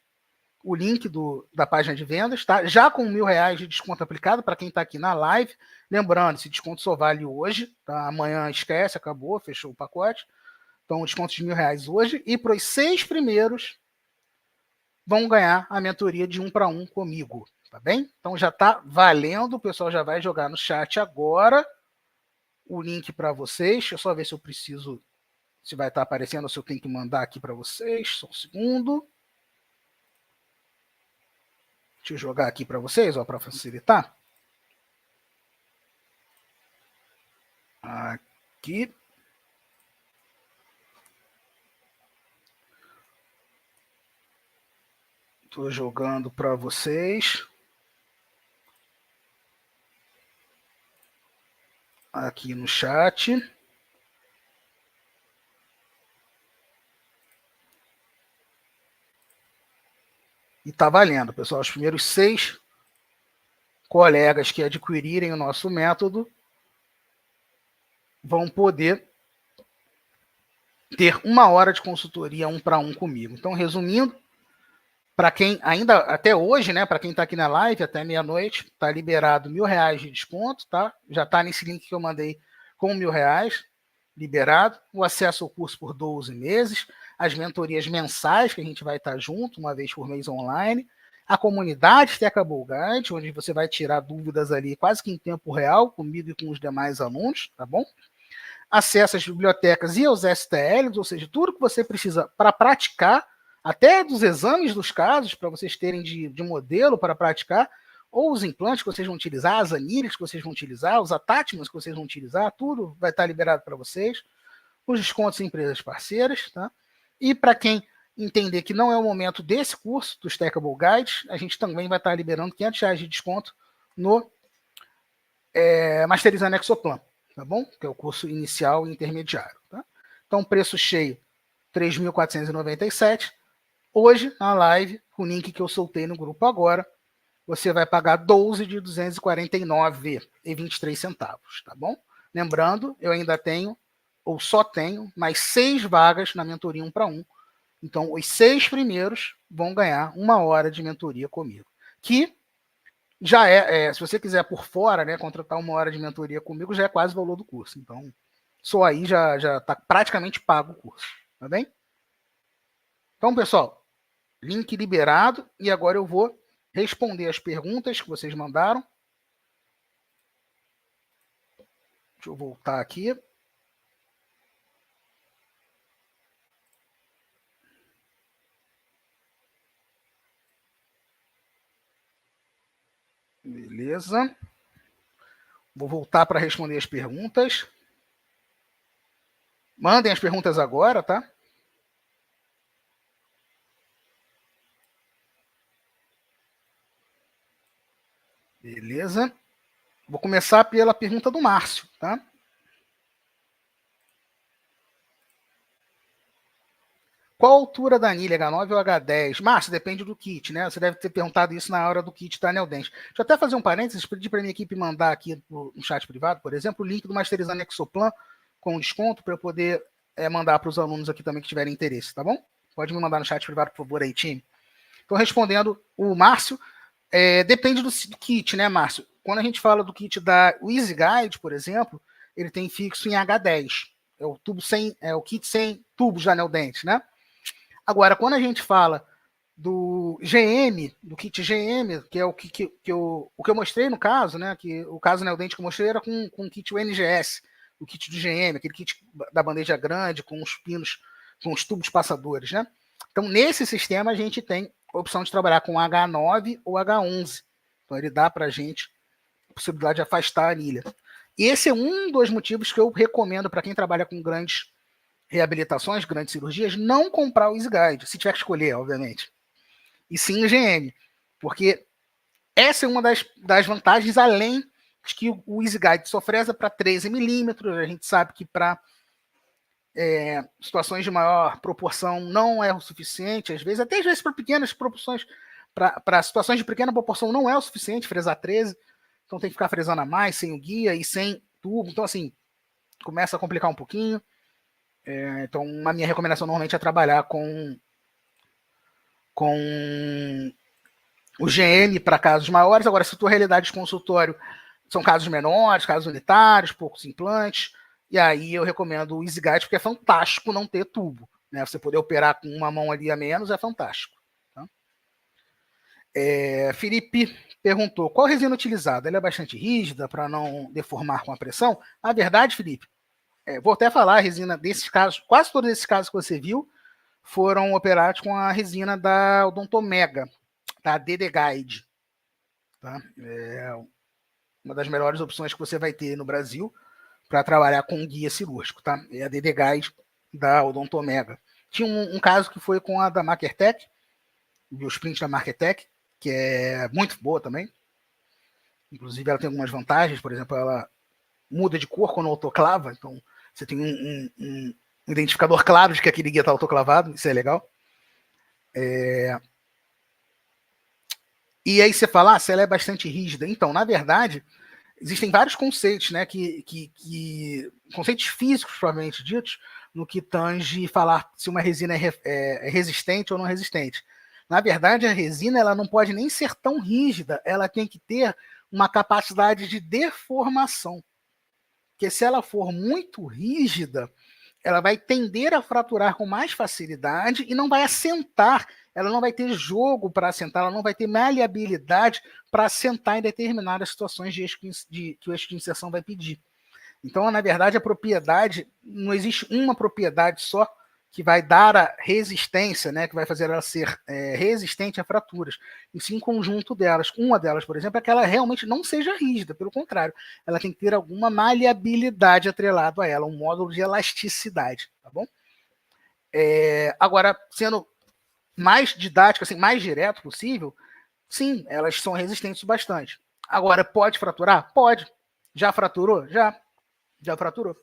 o link da página de vendas, tá? Já com R$1.000 de desconto aplicado para quem está aqui na live. Lembrando, esse desconto só vale hoje, tá? Amanhã esquece, acabou, fechou o pacote. Então, desconto de R$1.000 hoje. E para os 6 primeiros vão ganhar a mentoria de 1 para 1 comigo, tá bem? Então já está valendo, o pessoal já vai jogar no chat agora o link para vocês. Deixa eu só ver se eu preciso, se vai estar aparecendo ou se eu tenho que mandar aqui para vocês. Só um segundo. Deixa eu jogar aqui para vocês, para facilitar. Aqui. Estou jogando para vocês. Aqui no chat. E está valendo, pessoal. Os primeiros 6 colegas que adquirirem o nosso método vão poder ter 1 hora de consultoria 1 para 1 comigo. Então, resumindo, para quem ainda, até hoje, né, para quem está aqui na live, até meia-noite, está liberado R$1.000 de desconto, tá? Já está nesse link que eu mandei com R$1.000 liberado. O acesso ao curso por 12 meses, as mentorias mensais, que a gente vai estar junto, uma vez por mês online, a comunidade Stackable Guide, onde você vai tirar dúvidas ali quase que em tempo real, comigo e com os demais alunos, tá bom? Acesso às bibliotecas e aos STLs, ou seja, tudo que você precisa para praticar, até dos exames dos casos, para vocês terem de modelo para praticar, ou os implantes que vocês vão utilizar, as anilhas que vocês vão utilizar, os attachments que vocês vão utilizar, tudo vai estar liberado para vocês. Os descontos em empresas parceiras, tá? E para quem entender que não é o momento desse curso, do Stackable Guides, a gente também vai estar liberando R$500 de desconto no Masterizando Exoplan, tá bom? Que é o curso inicial e intermediário, tá? Então, preço cheio, R$3.497. Hoje, na live, o link que eu soltei no grupo agora, você vai pagar 12 de 249,23 centavos, tá bom? Lembrando, eu ainda tenho, ou só tenho, mais 6 vagas na mentoria 1 para 1. Então, os 6 primeiros vão ganhar 1 hora de mentoria comigo. Que já se você quiser por fora, né, contratar 1 hora de mentoria comigo, já é quase o valor do curso. Então, só aí já está praticamente pago o curso, tá bem? Então, pessoal, link liberado e agora eu vou responder as perguntas que vocês mandaram. Deixa eu voltar aqui. Beleza. Vou voltar para responder as perguntas. Mandem as perguntas agora, tá? Beleza. Vou começar pela pergunta do Márcio, tá? Qual a altura da anilha, H9 ou H10? Márcio, depende do kit, né? Você deve ter perguntado isso na hora do kit da Neodent. Deixa eu até fazer um parênteses, pedir para a minha equipe mandar aqui no chat privado, por exemplo, o link do Masterizando Exoplan com desconto para eu poder mandar para os alunos aqui também que tiverem interesse, tá bom? Pode me mandar no chat privado, por favor, aí, time. Então, respondendo o Márcio, depende do kit, né, Márcio? Quando a gente fala do kit da Easy Guide, por exemplo, ele tem fixo em H10. É o kit sem tubos da Neodent, né? Agora, quando a gente fala do GM, do kit GM, que é o que eu mostrei no caso, né? Que o caso Neodent que eu mostrei era com o kit UNGS, o kit do GM, aquele kit da bandeja grande, com os pinos, com os tubos passadores, né? Então, nesse sistema, a gente tem a opção de trabalhar com H9 ou H11. Então, ele dá para a gente a possibilidade de afastar a anilha. E esse é um dos motivos que eu recomendo para quem trabalha com grandes reabilitações, grandes cirurgias, não comprar o Easy Guide, se tiver que escolher, obviamente. E sim o GM. Porque essa é uma das vantagens, além de que o Easy Guide só fresa para 13 milímetros, a gente sabe que para situações de maior proporção não é o suficiente, às vezes para pequenas proporções, para situações de pequena proporção não é o suficiente fresar 13, então tem que ficar fresando a mais, sem o guia e sem tubo, então assim, começa a complicar um pouquinho. Então, a minha recomendação normalmente é trabalhar com o GM para casos maiores. Agora, se a tua realidade de consultório são casos menores, casos unitários, poucos implantes, e aí eu recomendo o Easy Guide, porque é fantástico não ter tubo. Né? Você poder operar com uma mão ali a menos é fantástico. Tá? Felipe perguntou, qual resina utilizada? Ela é bastante rígida para não deformar com a pressão? A verdade, Felipe, vou até falar, a resina desses casos, quase todos esses casos que você viu, foram operados com a resina da Odontomega, da DD Guide. Tá? Uma das melhores opções que você vai ter no Brasil para trabalhar com guia cirúrgico. Tá? É a DD Guide da Odontomega. Tinha um caso que foi com a da Markertech, os prints da Markertech, que é muito boa também. Inclusive, ela tem algumas vantagens, por exemplo, ela muda de cor quando autoclava, então você tem um identificador claro de que aquele guia está autoclavado, isso é legal. E aí você fala, se ela é bastante rígida. Então, na verdade, existem vários conceitos, né, conceitos físicos, provavelmente ditos, no que tange falar se uma resina é resistente ou não resistente. Na verdade, a resina ela não pode nem ser tão rígida, ela tem que ter uma capacidade de deformação. Porque se ela for muito rígida, ela vai tender a fraturar com mais facilidade e não vai assentar, ela não vai ter jogo para assentar, ela não vai ter maleabilidade para assentar em determinadas situações que o eixo de inserção vai pedir. Então, na verdade, a propriedade, não existe uma propriedade só que vai dar a resistência, né, que vai fazer ela ser resistente a fraturas, e sim um conjunto delas. Uma delas, por exemplo, é que ela realmente não seja rígida, pelo contrário, ela tem que ter alguma maleabilidade atrelado a ela, um módulo de elasticidade, tá bom? Agora, sendo mais didático, assim, mais direto possível, sim, elas são resistentes bastante. Agora, pode fraturar? Pode. Já fraturou? Já fraturou.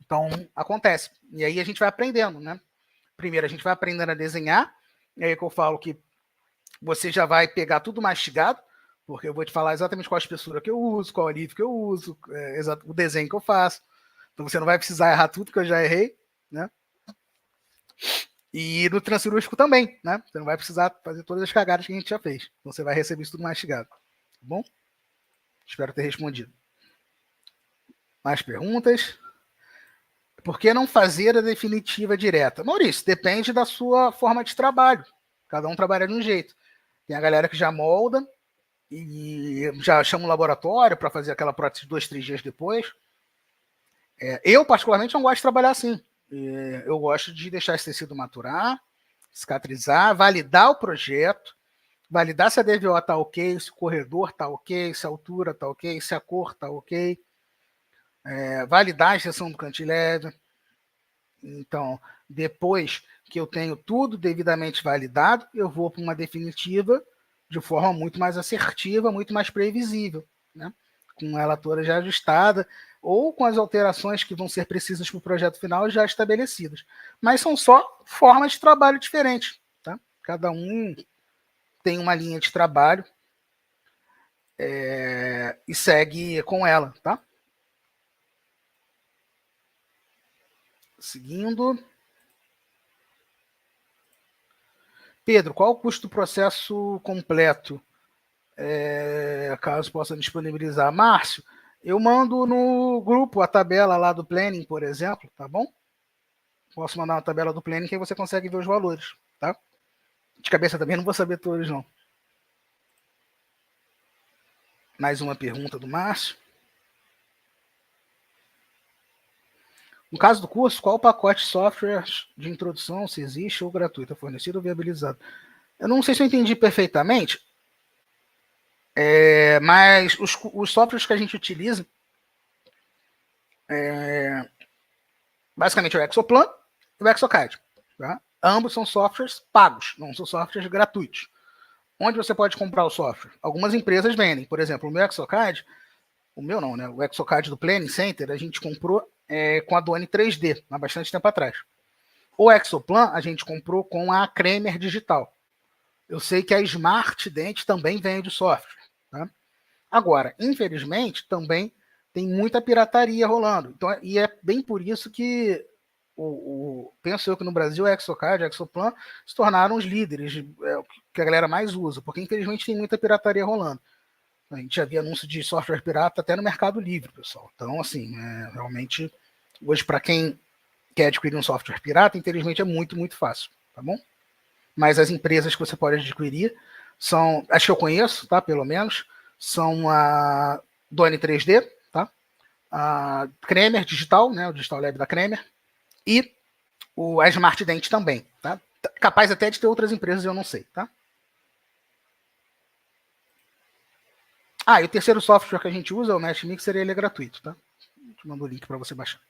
Então, acontece. E aí a gente vai aprendendo, né? Primeiro, a gente vai aprendendo a desenhar. E aí que eu falo que você já vai pegar tudo mastigado, porque eu vou te falar exatamente qual a espessura que eu uso, qual alívio que eu uso, o desenho que eu faço. Então, você não vai precisar errar tudo que eu já errei, né? E no transcirúrgico também, né? Você não vai precisar fazer todas as cagadas que a gente já fez. Então, você vai receber isso tudo mastigado. Tá bom? Espero ter respondido. Mais perguntas? Por que não fazer a definitiva direta? Maurício, depende da sua forma de trabalho. Cada um trabalha de um jeito. Tem a galera que já molda e já chama o laboratório para fazer aquela prótese 2, 3 dias depois. Eu, particularmente, não gosto de trabalhar assim. Eu gosto de deixar esse tecido maturar, cicatrizar, validar o projeto, validar se a DVO está ok, se o corredor está ok, se a altura está ok, se a cor está ok, validar a injeção do cantilever. Então, depois que eu tenho tudo devidamente validado, eu vou para uma definitiva de forma muito mais assertiva, muito mais previsível, né? Com ela toda já ajustada, ou com as alterações que vão ser precisas para o projeto final já estabelecidas. Mas são só formas de trabalho diferentes, tá? Cada um tem uma linha de trabalho e segue com ela, tá? Seguindo. Pedro, qual o custo do processo completo? Caso possa disponibilizar. Márcio, eu mando no grupo a tabela lá do planning, por exemplo, tá bom? Posso mandar uma tabela do planning que aí você consegue ver os valores, tá? De cabeça também não vou saber todos, não. Mais uma pergunta do Márcio. No caso do curso, qual o pacote de software de introdução, se existe ou gratuito, é fornecido ou viabilizado? Eu não sei se eu entendi perfeitamente, mas os softwares que a gente utiliza, basicamente é o Exoplan e o Exocad. Tá? Ambos são softwares pagos, não são softwares gratuitos. Onde você pode comprar o software? Algumas empresas vendem. Por exemplo, o meu Exocad, o meu não, né? O Exocad do Planning Center, a gente comprou com a Duane 3D, há bastante tempo atrás. O Exoplan, a gente comprou com a Kremer Digital. Eu sei que a Smart Dent também vende software. Tá? Agora, infelizmente, também tem muita pirataria rolando. Então, e é bem por isso que penso eu que no Brasil o Exocad e o Exoplan se tornaram os líderes que a galera mais usa, porque infelizmente tem muita pirataria rolando. A gente já via anúncio de software pirata até no Mercado Livre, pessoal. Então, assim, realmente, hoje, para quem quer adquirir um software pirata, infelizmente é muito, muito fácil, tá bom? Mas as empresas que você pode adquirir são, as que eu conheço, tá? Pelo menos, são a Duane 3D, tá? A Kremer Digital, né? O Digital Lab da Kremer, e a Smart Dent também, tá? Capaz até de ter outras empresas, eu não sei, tá? E o terceiro software que a gente usa, o Mesh Mixer, ele é gratuito, tá? Te mando o link para você baixar.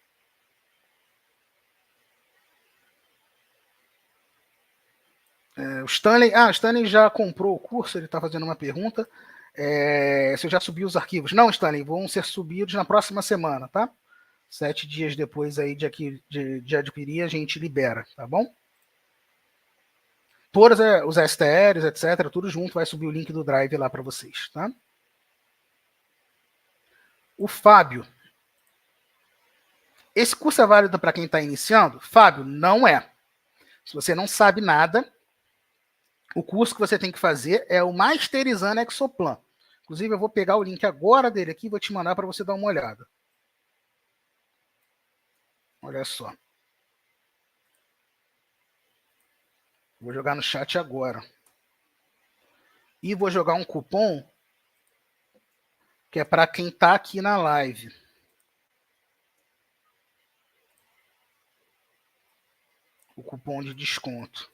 O Stanley já comprou o curso, ele está fazendo uma pergunta. Se eu já subi os arquivos. Não, Stanley, vão ser subidos na próxima semana, tá? 7 dias depois aí de adquirir, a gente libera, tá bom? Todos os STRs, etc., tudo junto, vai subir o link do Drive lá para vocês, tá? O Fábio. Esse curso é válido para quem está iniciando? Fábio, não é. Se você não sabe nada, o curso que você tem que fazer é o Masterizando Exoplan. Inclusive, eu vou pegar o link agora dele aqui e vou te mandar para você dar uma olhada. Olha só. Vou jogar no chat agora. E vou jogar um cupom que é para quem está aqui na live. o cupom de desconto.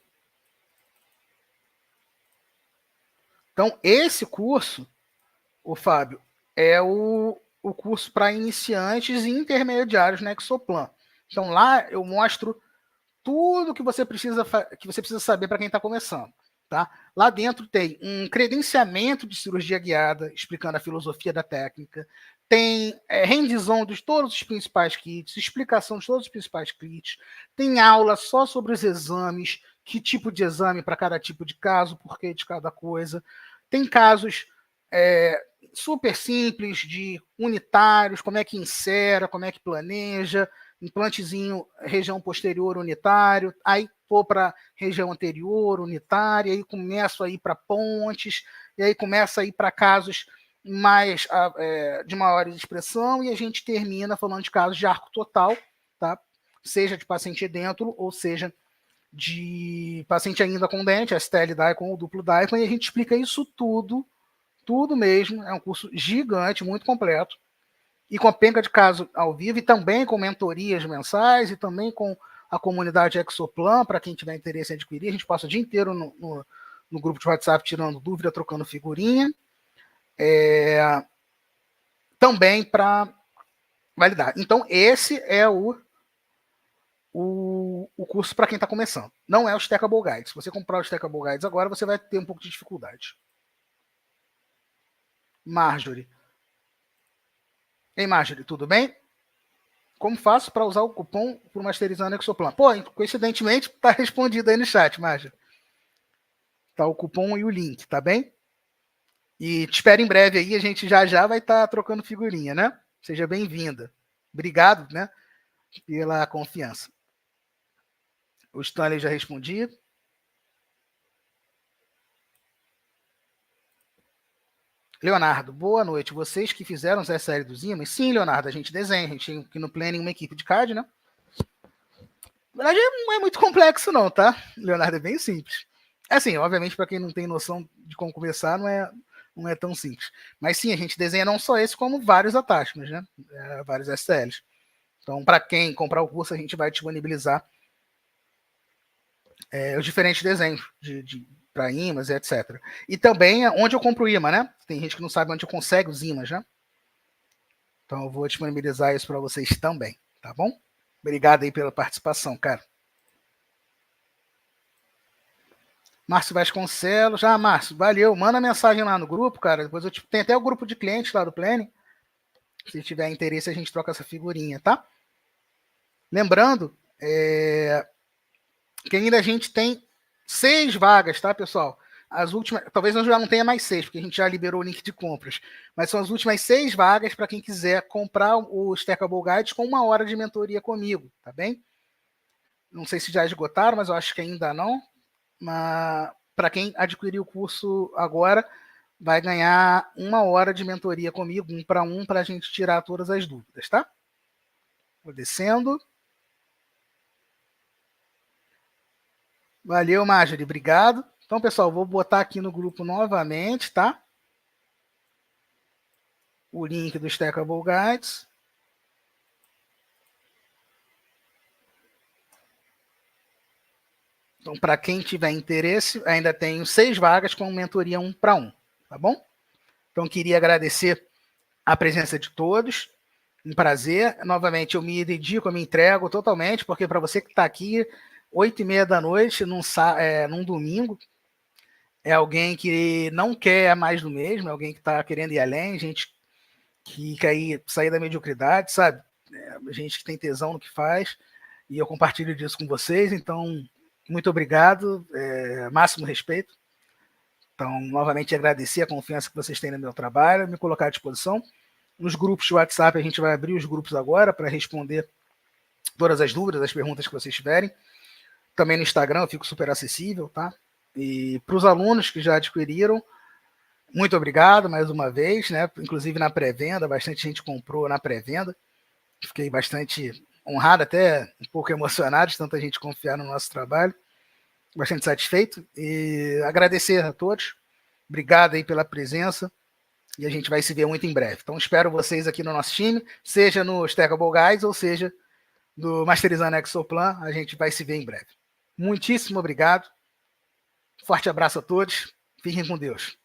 Então, esse curso, o Fábio, é o curso para iniciantes e intermediários no Exoplan. Então, lá eu mostro tudo que você precisa saber para quem está começando. Tá? Lá dentro tem um credenciamento de cirurgia guiada, explicando a filosofia da técnica, tem rendição de todos os principais kits, explicação de todos os principais kits, tem aula só sobre os exames, que tipo de exame para cada tipo de caso, porquê de cada coisa. Tem casos super simples de unitários, como é que insera, como é que planeja, implantezinho região posterior unitário, aí vou para região anterior unitária, aí começo a ir para pontes, e aí começa a ir para casos mais de maior expressão, e a gente termina falando de casos de arco total, tá? Seja de paciente dentro, ou seja de paciente ainda com dente, STL Dicon ou duplo Dicon, e a gente explica isso tudo mesmo, é um curso gigante, muito completo, e com a penca de caso ao vivo, e também com mentorias mensais, e também com a comunidade Exoplan, para quem tiver interesse em adquirir. A gente passa o dia inteiro no grupo de WhatsApp tirando dúvida, trocando figurinha. Também para validar. Então, esse é o curso para quem está começando. Não é o Stackable Guide. Se você comprar o Stackable Guides agora, você vai ter um pouco de dificuldade. Marjorie. Ei, Marjorie, tudo bem? Como faço para usar o cupom para o Masterizando Exoplan? Pô, coincidentemente, está respondido aí no chat, Marjorie. Tá o cupom e o link, tá bem? E te espero em breve aí, a gente já vai estar trocando figurinha, né? Seja bem-vinda. Obrigado, né, pela confiança. O Stanley já respondi. Leonardo, boa noite. Vocês que fizeram essa série dos ímãs? Sim, Leonardo, a gente desenha. A gente tem aqui no Planning uma equipe de CAD, né? Na verdade, não é muito complexo não, tá? Leonardo, é bem simples. Assim, obviamente, para quem não tem noção de como começar, não é tão simples. Mas sim, a gente desenha não só esse, como vários attachments, né? Vários STLs. Então, para quem comprar o curso, a gente vai disponibilizar os diferentes desenhos para imãs, etc. E também onde eu compro o imã, né? Tem gente que não sabe onde eu consegue os imãs, né? Então eu vou disponibilizar isso para vocês também, tá bom? Obrigado aí pela participação, cara. Márcio Vasconcelos. Márcio, valeu. Manda mensagem lá no grupo, cara. Depois tem até o grupo de clientes lá do Planning. Se tiver interesse, a gente troca essa figurinha, tá? Lembrando que ainda a gente tem 6 vagas, tá, pessoal? As últimas, talvez eu já não tenha mais 6, porque a gente já liberou o link de compras, mas são as últimas 6 vagas para quem quiser comprar o Stackable Guides com 1 hora de mentoria comigo, tá bem? Não sei se já esgotaram, mas eu acho que ainda não. Para quem adquirir o curso agora, vai ganhar 1 hora de mentoria comigo, 1 para 1, para a gente tirar todas as dúvidas, tá? Vou descendo. Valeu, Marjorie, obrigado. Então, pessoal, vou botar aqui no grupo novamente, tá? O link do Stackable Guides. Então, para quem tiver interesse, ainda tenho 6 vagas com mentoria 1 para 1, tá bom? Então, queria agradecer a presença de todos. Um prazer. Novamente, eu me dedico, eu me entrego totalmente, porque para você que está aqui, 8h30 da noite, num domingo, é alguém que não quer mais do mesmo, é alguém que está querendo ir além, gente que quer sair da mediocridade, sabe? Gente que tem tesão no que faz, e eu compartilho disso com vocês, então, muito obrigado, máximo respeito. Então, novamente, agradecer a confiança que vocês têm no meu trabalho, me colocar à disposição. Nos grupos de WhatsApp, a gente vai abrir os grupos agora para responder todas as dúvidas, as perguntas que vocês tiverem. Também no Instagram eu fico super acessível, tá? E para os alunos que já adquiriram, muito obrigado mais uma vez, né? Inclusive na pré-venda, bastante gente comprou na pré-venda. Fiquei bastante honrado, até um pouco emocionado de tanta gente confiar no nosso trabalho. Bastante satisfeito e agradecer a todos. Obrigado aí pela presença e a gente vai se ver muito em breve. Então espero vocês aqui no nosso time, seja no Stackable Guides ou seja no Masterizando Exoplan. A gente vai se ver em breve. Muitíssimo obrigado. Forte abraço a todos. Fiquem com Deus.